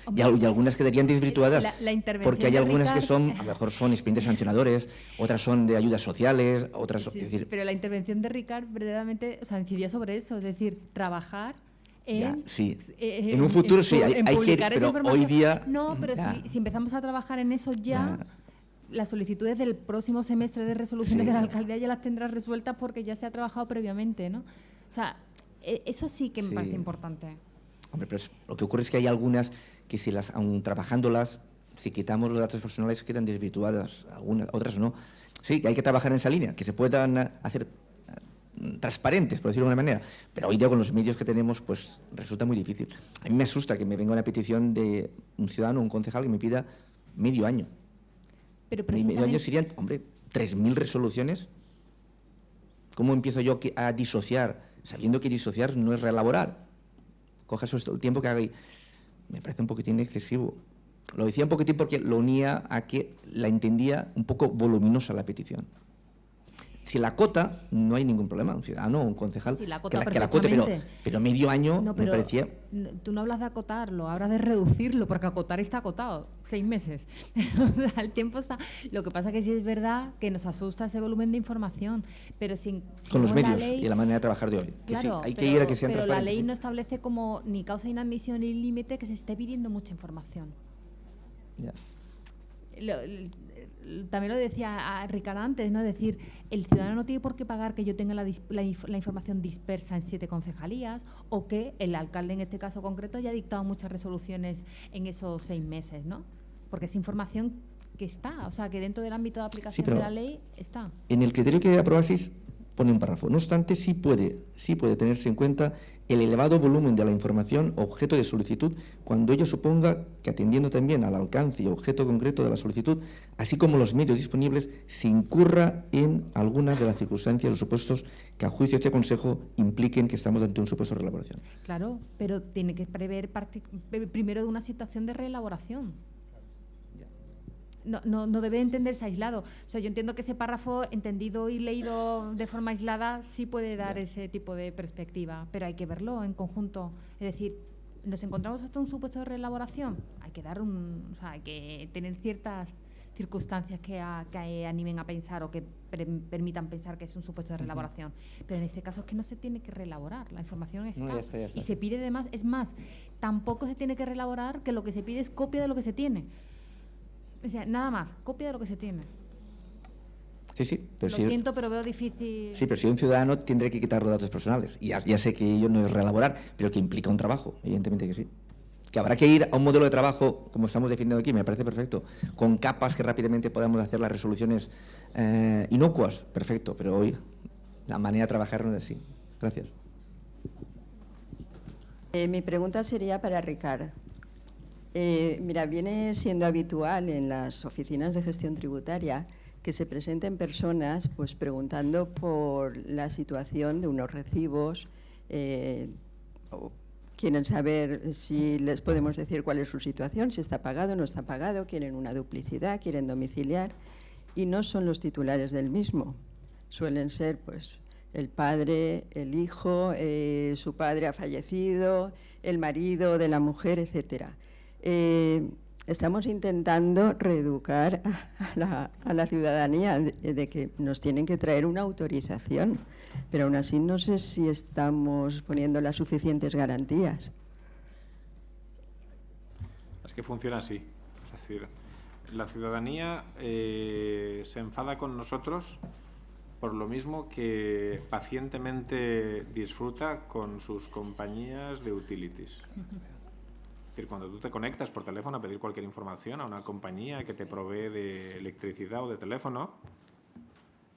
Hombre, y algunas quedarían desvirtuadas. La intervención porque hay de algunas que Ricard, son, a lo mejor son expedientes sancionadores, otras son de ayudas sociales, otras son, sí, es decir, pero la intervención de Ricard verdaderamente, o sea, incidía sobre eso, es decir, trabajar en, ya, sí. En un futuro sí, hay que ir, pero hoy día... No, pero si empezamos a trabajar en eso ya, las solicitudes del próximo semestre de resoluciones de la alcaldía ya las tendrás resueltas porque ya se ha trabajado previamente, ¿no? O sea, eso sí que me parece importante. Hombre, pero lo que ocurre es que hay algunas que si aun trabajándolas, si quitamos los datos personales quedan desvirtuadas, algunas, otras no. Sí, que hay que trabajar en esa línea, que se puedan hacer transparentes, por decirlo de alguna manera, pero hoy día con los medios que tenemos pues resulta muy difícil. A mí me asusta que me venga una petición de un ciudadano, un concejal que me pida medio año. Pero medio año serían, hombre, 3.000 resoluciones. ¿Cómo empiezo yo a disociar, sabiendo que disociar no es reelaborar? Coja eso el tiempo que haga y me parece un poquitín excesivo. Lo decía un poquitín porque lo unía a que la entendía un poco voluminosa la petición. Si la cota, no hay ningún problema, un ciudadano o un concejal sí, la cota que la acote, pero medio año no, me parecía... Tú no hablas de acotarlo, hablas de reducirlo, porque acotar está acotado, 6 meses. O sea, el tiempo está... Lo que pasa es que sí es verdad que nos asusta ese volumen de información, pero sin con los medios ley, y la manera de trabajar de hoy. Que claro, sí, hay que ir a que sean pero transparentes. la ley sí. no establece como ni causa de inadmisión ni límite que se esté pidiendo mucha información. Ya. También lo decía a Ricard antes, ¿no? Es decir, el ciudadano no tiene por qué pagar que yo tenga la información dispersa en 7 concejalías o que el alcalde, en este caso concreto, haya dictado muchas resoluciones en esos 6 meses, ¿no? Porque es información que está, o sea, que dentro del ámbito de aplicación de la ley está. En el criterio que aprobasteis pone un párrafo. No obstante, sí puede tenerse en cuenta el elevado volumen de la información objeto de solicitud cuando ello suponga que, atendiendo también al alcance y objeto concreto de la solicitud, así como los medios disponibles, se incurra en algunas de las circunstancias o supuestos que, a juicio de este Consejo, impliquen que estamos ante un supuesto de reelaboración. Claro, pero tiene que prever primero de una situación de reelaboración. No debe entenderse aislado. O sea, yo entiendo que ese párrafo, entendido y leído de forma aislada, sí puede dar ese tipo de perspectiva, pero hay que verlo en conjunto. Es decir, ¿nos encontramos hasta un supuesto de reelaboración? Hay que dar hay que tener ciertas circunstancias que animen a pensar o que permitan pensar que es un supuesto de reelaboración. Pero en este caso es que no se tiene que reelaborar, la información está. Ya está. Y se pide además, es más, tampoco se tiene que reelaborar, que lo que se pide es copia de lo que se tiene. O sea, nada más, copia de lo que se tiene. Sí, pero Lo siento, pero veo difícil... Sí, pero si un ciudadano tendrá que quitar los datos personales. Y ya sé que ello no es reelaborar, pero que implica un trabajo, evidentemente que sí. Que habrá que ir a un modelo de trabajo, como estamos definiendo aquí, me parece perfecto, con capas que rápidamente podamos hacer las resoluciones inocuas, perfecto, pero hoy la manera de trabajar no es así. Gracias. Mi pregunta sería para Ricard. Mira, viene siendo habitual en las oficinas de gestión tributaria que se presenten personas pues preguntando por la situación de unos recibos, o quieren saber si les podemos decir cuál es su situación, si está pagado o no está pagado, quieren una duplicidad, quieren domiciliar, y no son los titulares del mismo. Suelen ser pues el padre, el hijo, su padre ha fallecido, el marido de la mujer, etcétera. Estamos intentando reeducar a la ciudadanía de que nos tienen que traer una autorización, pero aún así no sé si estamos poniendo las suficientes garantías. Es que funciona así. Es decir, la ciudadanía se enfada con nosotros por lo mismo que pacientemente disfruta con sus compañías de utilities. Es decir, cuando tú te conectas por teléfono a pedir cualquier información a una compañía que te provee de electricidad o de teléfono,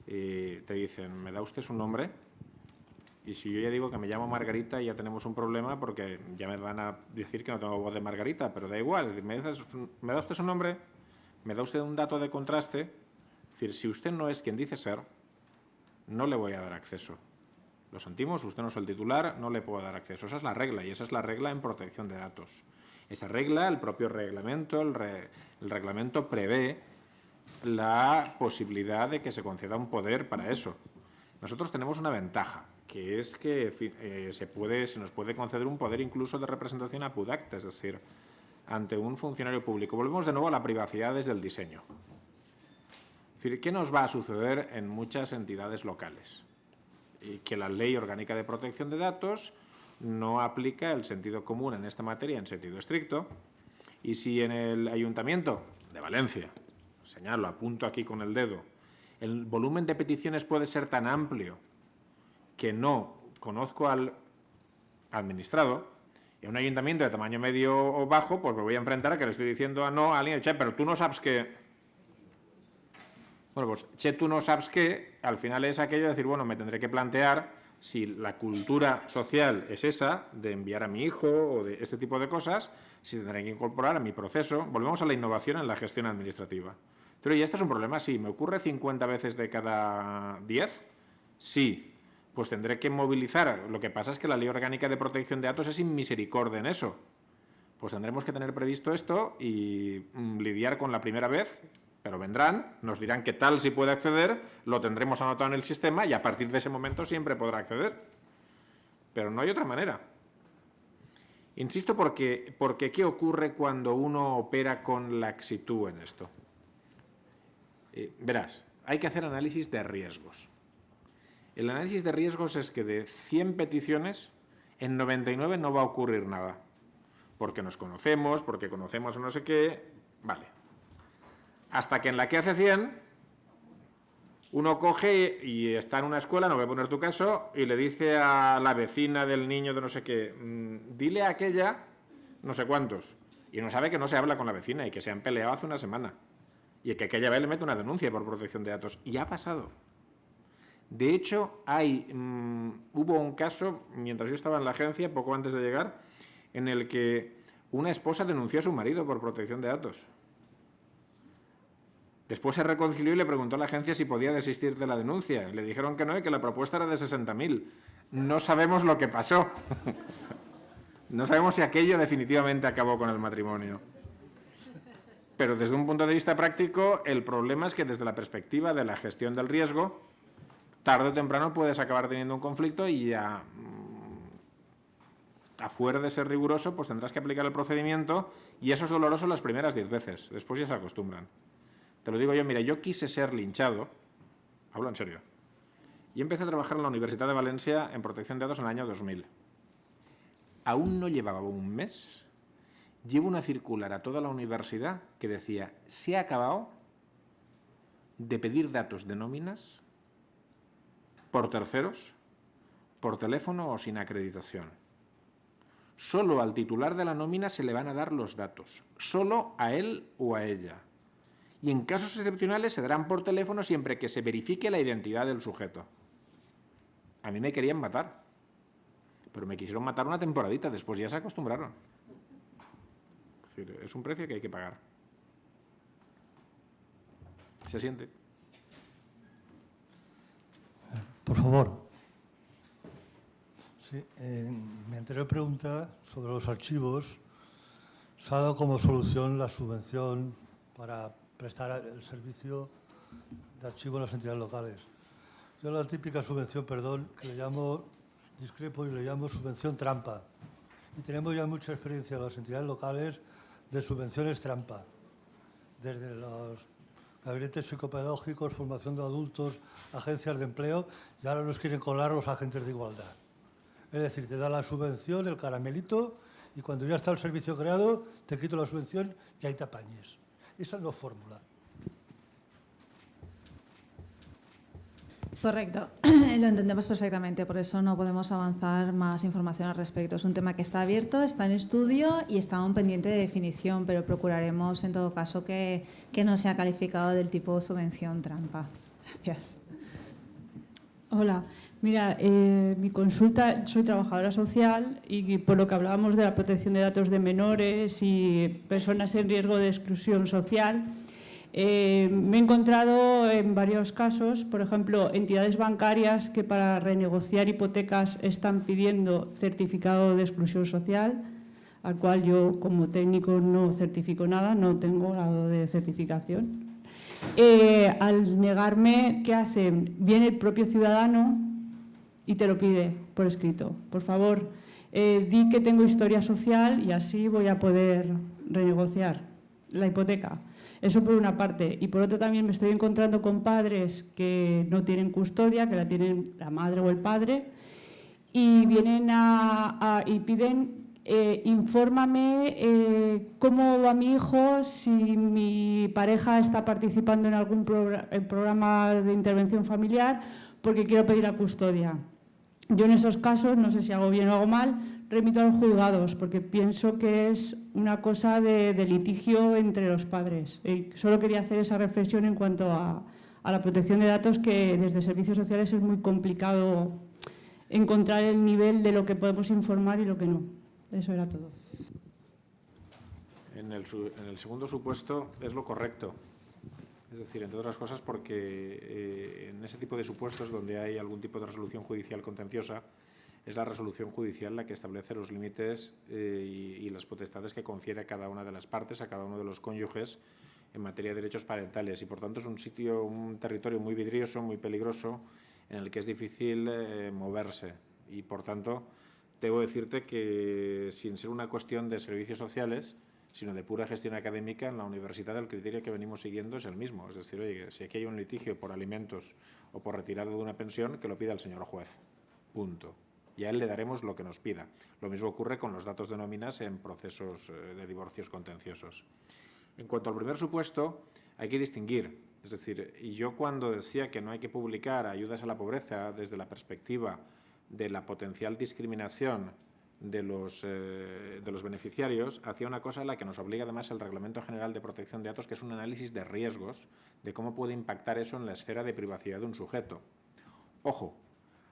te dicen, ¿me da usted su nombre? Y si yo ya digo que me llamo Margarita, ya tenemos un problema porque ya me van a decir que no tengo voz de Margarita, pero da igual. Es decir, me da usted su nombre, me da usted un dato de contraste. Es decir, si usted no es quien dice ser, no le voy a dar acceso. Lo sentimos, usted no es el titular, no le puedo dar acceso. Esa es la regla y esa es la regla en protección de datos. Esa regla, el propio reglamento, el reglamento prevé la posibilidad de que se conceda un poder para eso. Nosotros tenemos una ventaja, que es que se nos puede conceder un poder incluso de representación a pudacta, es decir, ante un funcionario público. Volvemos de nuevo a la privacidad desde el diseño. Es decir, ¿qué nos va a suceder en muchas entidades locales? Y que la Ley Orgánica de Protección de Datos no aplica el sentido común en esta materia en sentido estricto, y si en el Ayuntamiento de Valencia, señalo, apunto aquí con el dedo, el volumen de peticiones puede ser tan amplio que no conozco al administrado, y en un ayuntamiento de tamaño medio o bajo, pues me voy a enfrentar a que le estoy diciendo a alguien, che, pero tú no sabes que... Bueno, pues, che, tú no sabes que, al final es aquello de decir, bueno, me tendré que plantear si la cultura social es esa, de enviar a mi hijo o de este tipo de cosas, si tendré que incorporar a mi proceso. Volvemos a la innovación en la gestión administrativa. Pero ¿y este es un problema? Sí. ¿Me ocurre 50 veces de cada 10? Sí. Pues tendré que movilizar. Lo que pasa es que la Ley Orgánica de Protección de Datos es sin misericordia en eso. Pues tendremos que tener previsto esto y lidiar con la primera vez, pero vendrán, nos dirán qué tal si puede acceder, lo tendremos anotado en el sistema y a partir de ese momento siempre podrá acceder. Pero no hay otra manera. Insisto porque ¿qué ocurre cuando uno opera con laxitud en esto? Verás, hay que hacer análisis de riesgos. El análisis de riesgos es que de 100 peticiones, en 99 no va a ocurrir nada. Porque nos conocemos, porque conocemos no sé qué, vale. Hasta que en la que hace 100, uno coge y está en una escuela, no voy a poner tu caso, y le dice a la vecina del niño de no sé qué, dile a aquella no sé cuántos. Y uno sabe que no se habla con la vecina y que se han peleado hace una semana. Y que aquella vez le mete una denuncia por protección de datos. Y ha pasado. De hecho, hubo un caso, mientras yo estaba en la agencia, poco antes de llegar, en el que una esposa denunció a su marido por protección de datos. Después se reconcilió y le preguntó a la agencia si podía desistir de la denuncia. Le dijeron que no y que la propuesta era de 60.000. No sabemos lo que pasó. No sabemos si aquello definitivamente acabó con el matrimonio. Pero desde un punto de vista práctico, el problema es que desde la perspectiva de la gestión del riesgo, tarde o temprano puedes acabar teniendo un conflicto y a fuera de ser riguroso, pues tendrás que aplicar el procedimiento y eso es doloroso las primeras 10 veces. Después ya se acostumbran. Te lo digo yo, mira, yo quise ser linchado, hablo en serio, y empecé a trabajar en la Universidad de Valencia en protección de datos en el año 2000. Aún no llevaba un mes, llevo una circular a toda la universidad que decía, se ha acabado de pedir datos de nóminas por terceros, por teléfono o sin acreditación. Solo al titular de la nómina se le van a dar los datos, solo a él o a ella. Y en casos excepcionales se darán por teléfono siempre que se verifique la identidad del sujeto. A mí me querían matar, pero me quisieron matar una temporadita, después ya se acostumbraron. Es decir, es un precio que hay que pagar. Se siente. Por favor. Sí, en mi anterior pregunta sobre los archivos se ha dado como solución la subvención para prestar el servicio de archivo en las entidades locales. Yo la típica subvención, perdón, que le llamo, discrepo y le llamo subvención trampa. Y tenemos ya mucha experiencia en las entidades locales de subvenciones trampa, desde los gabinetes psicopedagógicos, formación de adultos, agencias de empleo, y ahora nos quieren colar los agentes de igualdad. Es decir, te da la subvención, el caramelito, y cuando ya está el servicio creado, te quito la subvención y ahí te apañes. Esa no es fórmula. Correcto, lo entendemos perfectamente, por eso no podemos avanzar más información al respecto. Es un tema que está abierto, está en estudio y está aún pendiente de definición, pero procuraremos en todo caso que no sea calificado del tipo subvención trampa. Gracias. Hola, mira, mi consulta, soy trabajadora social y por lo que hablábamos de la protección de datos de menores y personas en riesgo de exclusión social, me he encontrado en varios casos, por ejemplo, entidades bancarias que para renegociar hipotecas están pidiendo certificado de exclusión social, al cual yo como técnico no certifico nada, no tengo grado de certificación. Al negarme, ¿qué hacen? Viene el propio ciudadano y te lo pide por escrito. Por favor, di que tengo historia social y así voy a poder renegociar la hipoteca. Eso por una parte. Y por otra también me estoy encontrando con padres que no tienen custodia, que la tienen la madre o el padre, y vienen y piden infórmame cómo va mi hijo, si mi pareja está participando en algún programa de intervención familiar, porque quiero pedir la custodia. Yo en esos casos, no sé si hago bien o hago mal, remito a los juzgados, porque pienso que es una cosa de litigio entre los padres. Solo quería hacer esa reflexión en cuanto a la protección de datos, que desde servicios sociales es muy complicado encontrar el nivel de lo que podemos informar y lo que no. Eso era todo. En el segundo supuesto es lo correcto. Es decir, entre otras cosas porque en ese tipo de supuestos donde hay algún tipo de resolución judicial contenciosa, es la resolución judicial la que establece los límites y las potestades que confiere a cada una de las partes, a cada uno de los cónyuges en materia de derechos parentales. Y por tanto es un territorio muy vidrioso, muy peligroso, en el que es difícil moverse. Y por tanto, debo decirte que sin ser una cuestión de servicios sociales, sino de pura gestión académica, en la universidad el criterio que venimos siguiendo es el mismo. Es decir, oye, si aquí hay un litigio por alimentos o por retirada de una pensión, que lo pida el señor juez. Punto. Y a él le daremos lo que nos pida. Lo mismo ocurre con los datos de nóminas en procesos de divorcios contenciosos. En cuanto al primer supuesto, hay que distinguir. Es decir, y yo cuando decía que no hay que publicar ayudas a la pobreza desde la perspectiva de la potencial discriminación de los beneficiarios, hacía una cosa en la que nos obliga además el Reglamento General de Protección de Datos, que es un análisis de riesgos de cómo puede impactar eso en la esfera de privacidad de un sujeto. Ojo,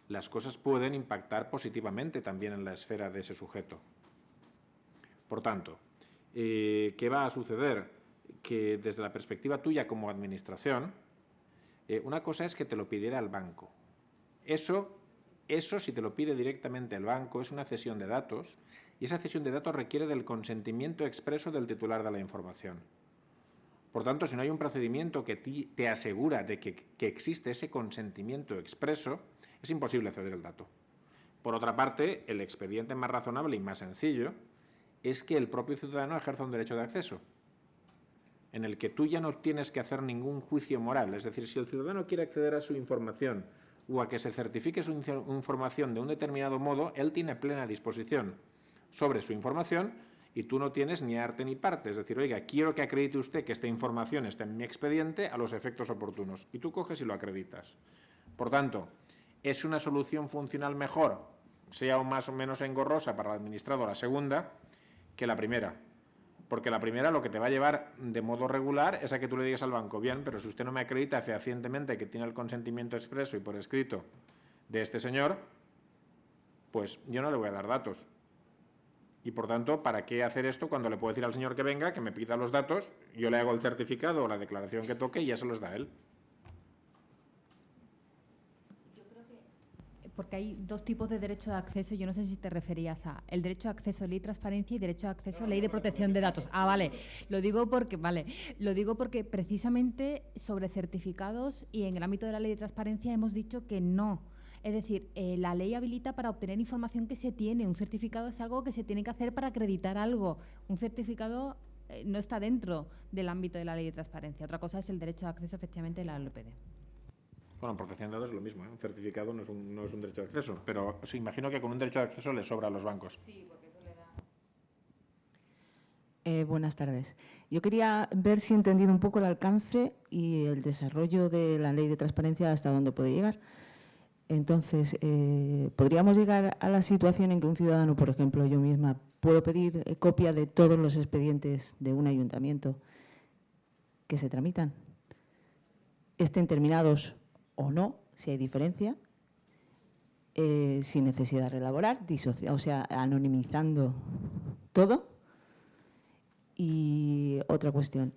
las cosas pueden impactar positivamente también en la esfera de ese sujeto. Por tanto, ¿qué va a suceder? Que desde la perspectiva tuya como administración, una cosa es que te lo pidiera el banco. Eso, si te lo pide directamente el banco, es una cesión de datos, y esa cesión de datos requiere del consentimiento expreso del titular de la información. Por tanto, si no hay un procedimiento que te asegura de que existe ese consentimiento expreso, es imposible ceder el dato. Por otra parte, el expediente más razonable y más sencillo es que el propio ciudadano ejerza un derecho de acceso, en el que tú ya no tienes que hacer ningún juicio moral. Es decir, si el ciudadano quiere acceder a su información o a que se certifique su información de un determinado modo, él tiene plena disposición sobre su información y tú no tienes ni arte ni parte. Es decir, oiga, quiero que acredite usted que esta información está en mi expediente a los efectos oportunos. Y tú coges y lo acreditas. Por tanto, ¿es una solución funcional mejor, sea más o menos engorrosa para el administrado, la segunda, que la primera? Porque la primera lo que te va a llevar de modo regular es a que tú le digas al banco, bien, pero si usted no me acredita fehacientemente que tiene el consentimiento expreso y por escrito de este señor, pues yo no le voy a dar datos. Y por tanto, ¿para qué hacer esto cuando le puedo decir al señor que venga, que me pida los datos, yo le hago el certificado o la declaración que toque y ya se los da él? Porque hay dos tipos de derecho de acceso, yo no sé si te referías a el derecho de acceso a ley de transparencia y derecho de acceso a ley de protección de datos. Ah, vale, lo digo porque precisamente sobre certificados y en el ámbito de la ley de transparencia hemos dicho que no. Es decir, la ley habilita para obtener información que se tiene. Un certificado es algo que se tiene que hacer para acreditar algo. Un certificado no está dentro del ámbito de la ley de transparencia. Otra cosa es el derecho de acceso efectivamente de la LPD. Bueno, en protección de datos es lo mismo, ¿eh? Un certificado no es un derecho de acceso, pero se imagino que con un derecho de acceso le sobra a los bancos. Sí, porque eso le da. Buenas tardes. Yo quería ver si he entendido un poco el alcance y el desarrollo de la ley de transparencia hasta dónde puede llegar. Entonces, ¿podríamos llegar a la situación en que un ciudadano, por ejemplo, yo misma, puedo pedir copia de todos los expedientes de un ayuntamiento que se tramitan, estén terminados o no, si hay diferencia, sin necesidad de reelaborar, o sea, anonimizando todo. Y otra cuestión,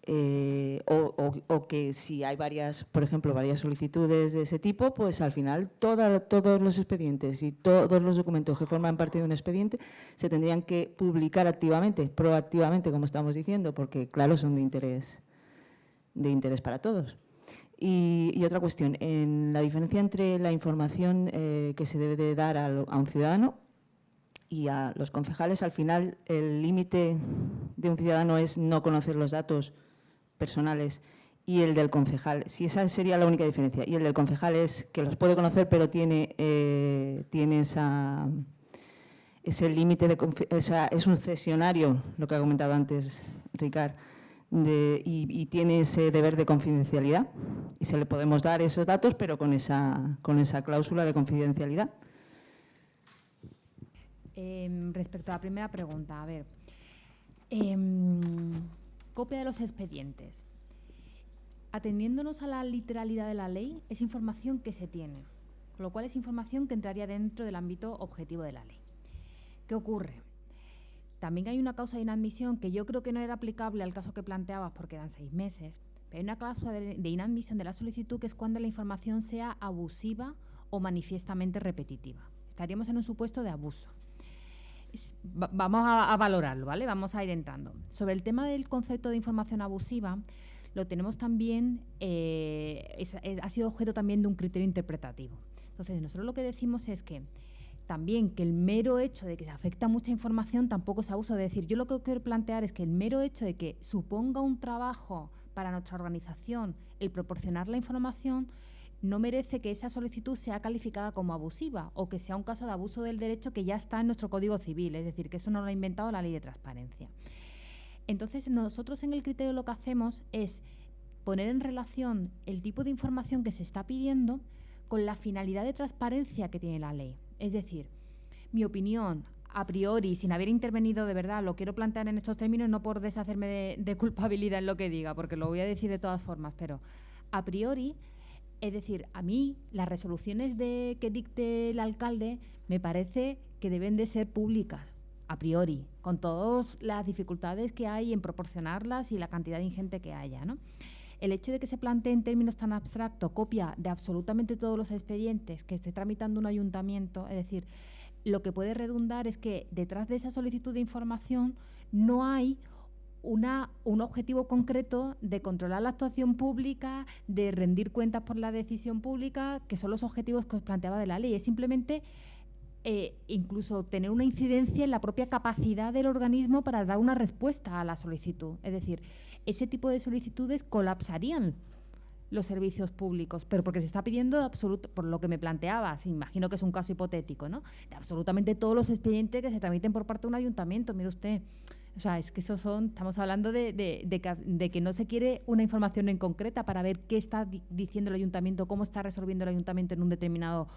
o que si hay varias, por ejemplo, varias solicitudes de ese tipo, pues al final todos los expedientes y todos los documentos que forman parte de un expediente se tendrían que publicar activamente, proactivamente, como estamos diciendo, porque claro, son de interés para todos. Y otra cuestión, en la diferencia entre la información que se debe de dar a un ciudadano y a los concejales, al final el límite de un ciudadano es no conocer los datos personales y el del concejal, si esa sería la única diferencia, y el del concejal es que los puede conocer pero tiene ese límite, o sea, es un cesionario, lo que ha comentado antes Ricard, y tiene ese deber de confidencialidad y se le podemos dar esos datos pero con esa cláusula de confidencialidad. Respecto a la primera pregunta, a ver, copia de los expedientes. Atendiéndonos a la literalidad de la ley, es información que se tiene, con lo cual es información que entraría dentro del ámbito objetivo de la ley. ¿Qué ocurre? También hay una causa de inadmisión que yo creo que no era aplicable al caso que planteabas porque eran 6 meses, pero hay una cláusula de inadmisión de la solicitud que es cuando la información sea abusiva o manifiestamente repetitiva. Estaríamos en un supuesto de abuso. Vamos a valorarlo, ¿vale? Vamos a ir entrando. Sobre el tema del concepto de información abusiva, lo tenemos también, ha sido objeto también de un criterio interpretativo. Entonces, nosotros lo que decimos es que también que el mero hecho de que se afecta mucha información tampoco es abuso. Es decir, yo lo que quiero plantear es que el mero hecho de que suponga un trabajo para nuestra organización el proporcionar la información no merece que esa solicitud sea calificada como abusiva o que sea un caso de abuso del derecho que ya está en nuestro Código Civil, es decir, que eso no lo ha inventado la Ley de Transparencia. Entonces, nosotros en el criterio lo que hacemos es poner en relación el tipo de información que se está pidiendo con la finalidad de transparencia que tiene la ley. Es decir, mi opinión, a priori, sin haber intervenido de verdad, lo quiero plantear en estos términos, no por deshacerme de culpabilidad en lo que diga, porque lo voy a decir de todas formas, pero a priori, es decir, a mí las resoluciones que dicte el alcalde me parece que deben de ser públicas, a priori, con todas las dificultades que hay en proporcionarlas y la cantidad ingente que haya, ¿no? El hecho de que se plantee en términos tan abstractos copia de absolutamente todos los expedientes que esté tramitando un ayuntamiento, es decir, lo que puede redundar es que detrás de esa solicitud de información no hay un objetivo concreto de controlar la actuación pública, de rendir cuentas por la decisión pública, que son los objetivos que os planteaba de la ley. Es simplemente incluso tener una incidencia en la propia capacidad del organismo para dar una respuesta a la solicitud. Es decir, ese tipo de solicitudes colapsarían los servicios públicos, pero porque se está pidiendo por lo que me planteabas, imagino que es un caso hipotético, ¿no? De absolutamente todos los expedientes que se tramiten por parte de un ayuntamiento, mire usted. O sea, es que estamos hablando de que no se quiere una información en concreta para ver qué está diciendo el ayuntamiento, cómo está resolviendo el ayuntamiento en un determinado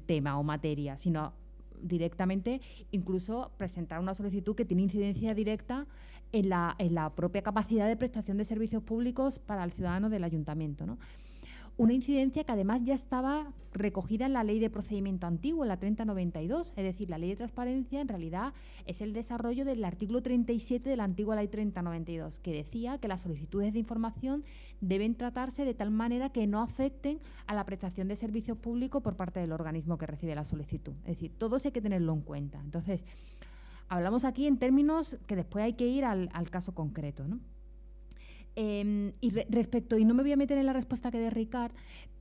tema o materia, sino directamente incluso presentar una solicitud que tiene incidencia directa en la propia capacidad de prestación de servicios públicos para el ciudadano del ayuntamiento, ¿no? Una incidencia que además ya estaba recogida en la Ley de Procedimiento Antiguo, en la 3092, es decir, la Ley de Transparencia en realidad es el desarrollo del artículo 37 de la antigua Ley 3092, que decía que las solicitudes de información deben tratarse de tal manera que no afecten a la prestación de servicios públicos por parte del organismo que recibe la solicitud. Es decir, todo eso hay que tenerlo en cuenta. Entonces, hablamos aquí en términos que después hay que ir al caso concreto, ¿no? Y no me voy a meter en la respuesta que de Ricard,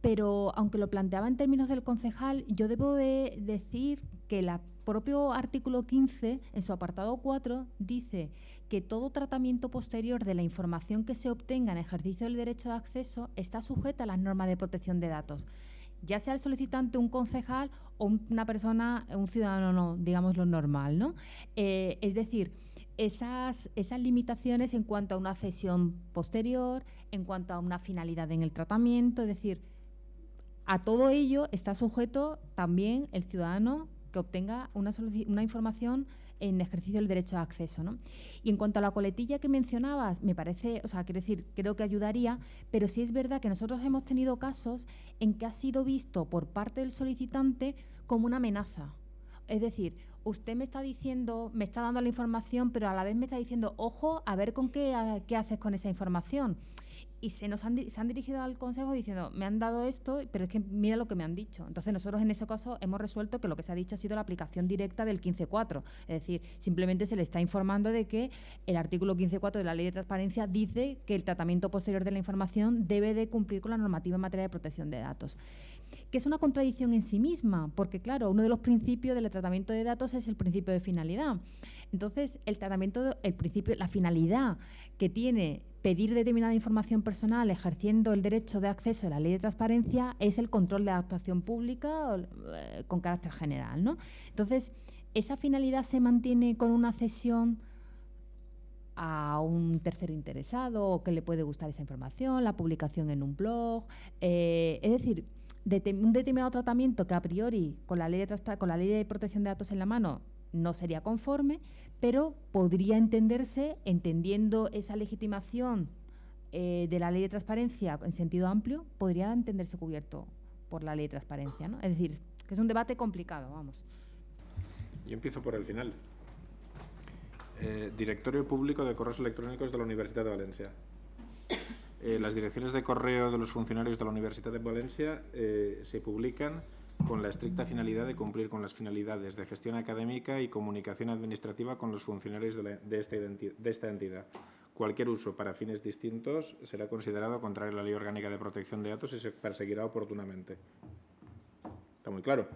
pero aunque lo planteaba en términos del concejal, yo debo de decir que el propio artículo 15, en su apartado 4, dice que todo tratamiento posterior de la información que se obtenga en ejercicio del derecho de acceso está sujeta a las normas de protección de datos, ya sea el solicitante un concejal o una persona, un ciudadano, no, digamos lo normal, ¿no? Es decir, esas limitaciones en cuanto a una cesión posterior, en cuanto a una finalidad en el tratamiento, es decir, a todo ello está sujeto también el ciudadano que obtenga una información en ejercicio del derecho de acceso, ¿no? Y en cuanto a la coletilla que mencionabas, me parece, o sea, quiero decir, creo que ayudaría, pero sí es verdad que nosotros hemos tenido casos en que ha sido visto por parte del solicitante como una amenaza. Es decir, usted me está diciendo, me está dando la información, pero a la vez me está diciendo, ojo, a ver con qué haces con esa información. Y se han dirigido al Consejo diciendo, me han dado esto, pero es que mira lo que me han dicho. Entonces nosotros en ese caso hemos resuelto que lo que se ha dicho ha sido la aplicación directa del 15.4. Es decir, simplemente se le está informando de que el artículo 15.4 de la Ley de Transparencia dice que el tratamiento posterior de la información debe de cumplir con la normativa en materia de protección de datos. Que es una contradicción en sí misma, porque claro, uno de los principios del tratamiento de datos es el principio de finalidad. Entonces, la finalidad que tiene pedir determinada información personal ejerciendo el derecho de acceso a la Ley de Transparencia es el control de la actuación pública con carácter general, ¿no? Entonces, esa finalidad se mantiene con una cesión a un tercero interesado o que le puede gustar esa información, la publicación en un blog, es decir, un determinado tratamiento que a priori con la ley de protección de datos en la mano no sería conforme, pero podría entenderse, entendiendo esa legitimación de la ley de transparencia en sentido amplio, podría entenderse cubierto por la ley de transparencia, ¿no? Es decir, que es un debate complicado, vamos. Yo empiezo por el final. Directorio público de correos electrónicos de la Universidad de Valencia. Las direcciones de correo de los funcionarios de la Universidad de Valencia se publican con la estricta finalidad de cumplir con las finalidades de gestión académica y comunicación administrativa con los funcionarios de esta entidad. Cualquier uso para fines distintos será considerado contrario a la Ley Orgánica de Protección de Datos y se perseguirá oportunamente. ¿Está muy claro?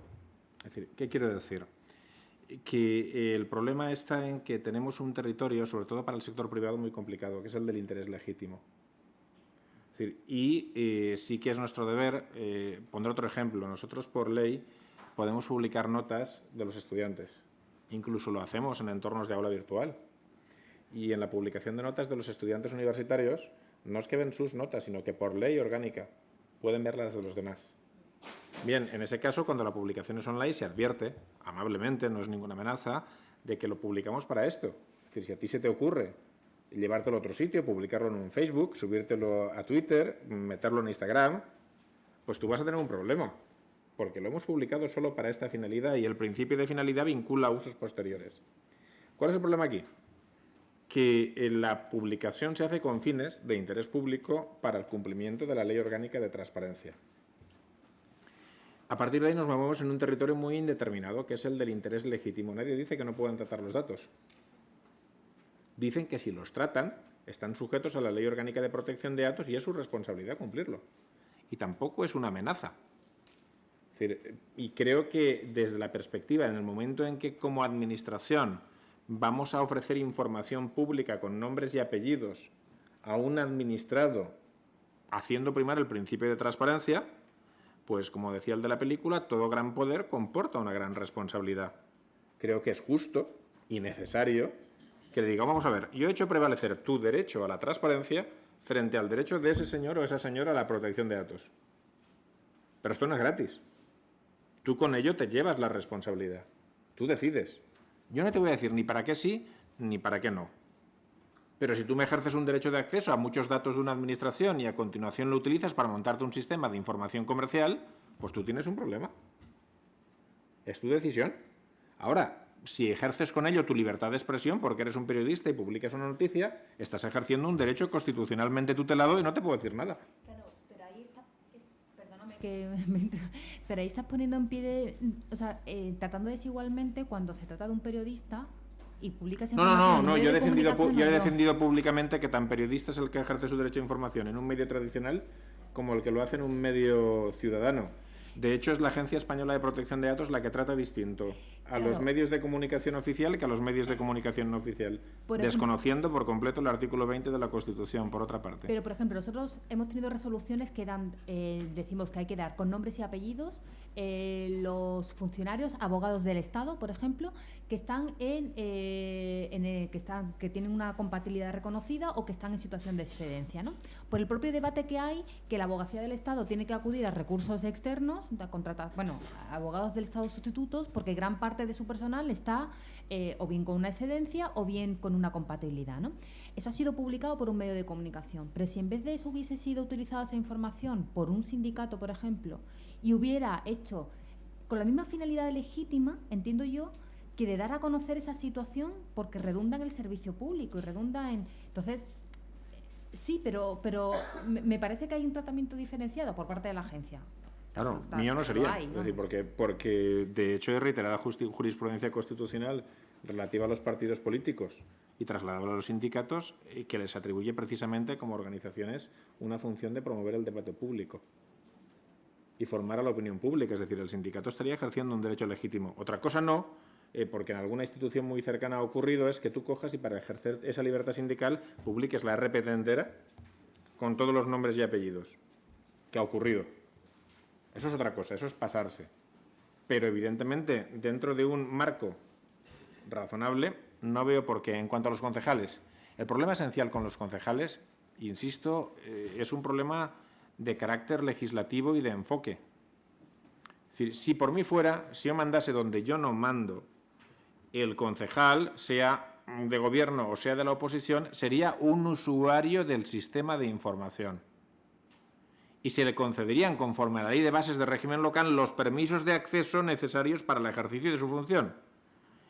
Es decir, ¿qué quiero decir? Que el problema está en que tenemos un territorio, sobre todo para el sector privado, muy complicado, que es el del interés legítimo. Es decir, y sí que es nuestro deber, pondré otro ejemplo, nosotros por ley podemos publicar notas de los estudiantes, incluso lo hacemos en entornos de aula virtual. Y en la publicación de notas de los estudiantes universitarios no es que ven sus notas, sino que por ley orgánica pueden ver las de los demás. Bien, en ese caso, cuando la publicación es online, se advierte, amablemente, no es ninguna amenaza, de que lo publicamos para esto. Es decir, si a ti se te ocurre llevártelo a otro sitio, publicarlo en un Facebook, subírtelo a Twitter, meterlo en Instagram, pues tú vas a tener un problema, porque lo hemos publicado solo para esta finalidad y el principio de finalidad vincula a usos posteriores. ¿Cuál es el problema aquí? Que la publicación se hace con fines de interés público para el cumplimiento de la Ley Orgánica de Transparencia. A partir de ahí nos movemos en un territorio muy indeterminado, que es el del interés legítimo. Nadie dice que no puedan tratar los datos. Dicen que si los tratan, están sujetos a la Ley Orgánica de Protección de Datos y es su responsabilidad cumplirlo. Y tampoco es una amenaza. Es decir, y creo que desde la perspectiva, en el momento en que como administración vamos a ofrecer información pública con nombres y apellidos a un administrado haciendo primar el principio de transparencia, pues como decía el de la película, todo gran poder comporta una gran responsabilidad. Creo que es justo y necesario que le diga, vamos a ver, yo he hecho prevalecer tu derecho a la transparencia frente al derecho de ese señor o esa señora a la protección de datos. Pero esto no es gratis. Tú con ello te llevas la responsabilidad. Tú decides. Yo no te voy a decir ni para qué sí ni para qué no. Pero si tú me ejerces un derecho de acceso a muchos datos de una administración y a continuación lo utilizas para montarte un sistema de información comercial, pues tú tienes un problema. Es tu decisión. Ahora, si ejerces con ello tu libertad de expresión porque eres un periodista y publicas una noticia, estás ejerciendo un derecho constitucionalmente tutelado y no te puedo decir nada. Claro, pero ahí pero ahí estás poniendo en pie de, o sea, tratando desigualmente cuando se trata de un periodista y publicas información. No, yo he defendido públicamente que tan periodista es el que ejerce su derecho a información en un medio tradicional como el que lo hace en un medio ciudadano. De hecho, es la Agencia Española de Protección de Datos la que trata distinto a los medios de comunicación oficial que a los medios de comunicación no oficial, desconociendo por completo el artículo 20 de la Constitución, por otra parte. Pero, por ejemplo, nosotros hemos tenido resoluciones que dan, decimos que hay que dar con nombres y apellidos los funcionarios, abogados del Estado, por ejemplo, que están que tienen una compatibilidad reconocida o que están en situación de excedencia, ¿no? Por el propio debate que hay, que la abogacía del Estado tiene que acudir a recursos externos, abogados del Estado sustitutos, porque gran parte de su personal está o bien con una excedencia o bien con una compatibilidad, ¿no? Eso ha sido publicado por un medio de comunicación, pero si en vez de eso hubiese sido utilizada esa información por un sindicato, por ejemplo, y hubiera hecho con la misma finalidad legítima, entiendo yo, que de dar a conocer esa situación porque redunda en el servicio público y redunda en... Entonces, sí, pero me parece que hay un tratamiento diferenciado por parte de la agencia. Claro, mío no sería, es decir, porque de hecho hay reiterada jurisprudencia constitucional relativa a los partidos políticos y trasladable a los sindicatos que les atribuye precisamente como organizaciones una función de promover el debate público y formar a la opinión pública, es decir, el sindicato estaría ejerciendo un derecho legítimo. Otra cosa no, porque en alguna institución muy cercana ha ocurrido, es que tú cojas y para ejercer esa libertad sindical publiques la RPT entera con todos los nombres y apellidos, que ha ocurrido. Eso es otra cosa, eso es pasarse. Pero evidentemente, dentro de un marco razonable, no veo por qué. En cuanto a los concejales, el problema esencial con los concejales, insisto, es un problema de carácter legislativo y de enfoque. Es decir, si por mí fuera, si yo mandase donde yo no mando, el concejal, sea de gobierno o sea de la oposición, sería un usuario del sistema de información. Y se le concederían, conforme a la Ley de Bases de Régimen Local, los permisos de acceso necesarios para el ejercicio de su función.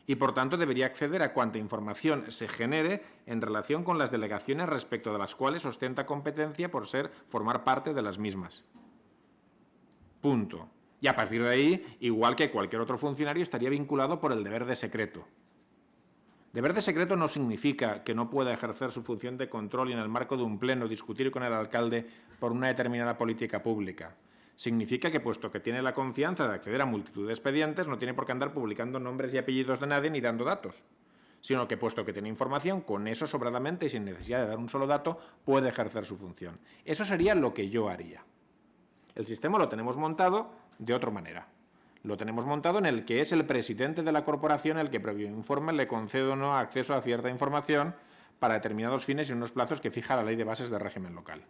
Y, por tanto, debería acceder a cuanta información se genere en relación con las delegaciones respecto de las cuales ostenta competencia por formar parte de las mismas. Punto. Y a partir de ahí, igual que cualquier otro funcionario, estaría vinculado por el deber de secreto. Deber de secreto no significa que no pueda ejercer su función de control y en el marco de un pleno discutir con el alcalde por una determinada política pública. Significa que, puesto que tiene la confianza de acceder a multitud de expedientes, no tiene por qué andar publicando nombres y apellidos de nadie ni dando datos, sino que, puesto que tiene información, con eso sobradamente y sin necesidad de dar un solo dato, puede ejercer su función. Eso sería lo que yo haría. El sistema lo tenemos montado de otra manera. Lo tenemos montado en el que es el presidente de la corporación el que, previo informe, le concede o no acceso a cierta información para determinados fines y unos plazos que fija la Ley de Bases de Régimen Local.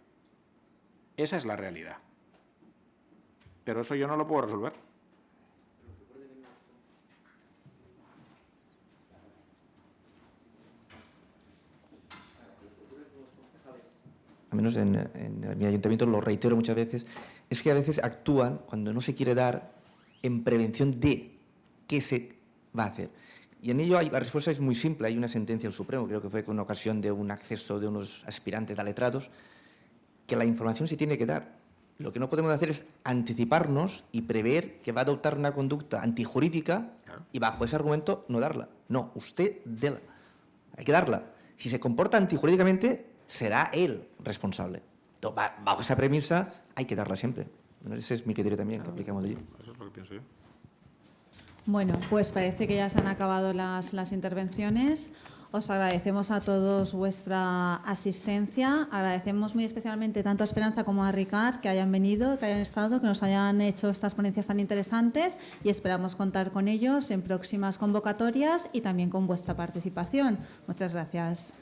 Esa es la realidad. Pero eso yo no lo puedo resolver. Al menos en mi ayuntamiento lo reitero muchas veces, es que a veces actúan cuando no se quiere dar en prevención de qué se va a hacer. Y en ello la respuesta es muy simple. Hay una sentencia del Supremo, creo que fue con ocasión de un acceso de unos aspirantes a letrados, que la información se tiene que dar. Lo que no podemos hacer es anticiparnos y prever que va a adoptar una conducta antijurídica y bajo ese argumento no darla. No, usted déla. Hay que darla. Si se comporta antijurídicamente, será él responsable. Entonces, bajo esa premisa hay que darla siempre. Ese es mi criterio también, que aplicamos de ello. Eso es lo que pienso yo. Bueno, pues parece que ya se han acabado las intervenciones. Os agradecemos a todos vuestra asistencia. Agradecemos muy especialmente tanto a Esperanza como a Ricard que hayan venido, que hayan estado, que nos hayan hecho estas ponencias tan interesantes y esperamos contar con ellos en próximas convocatorias y también con vuestra participación. Muchas gracias.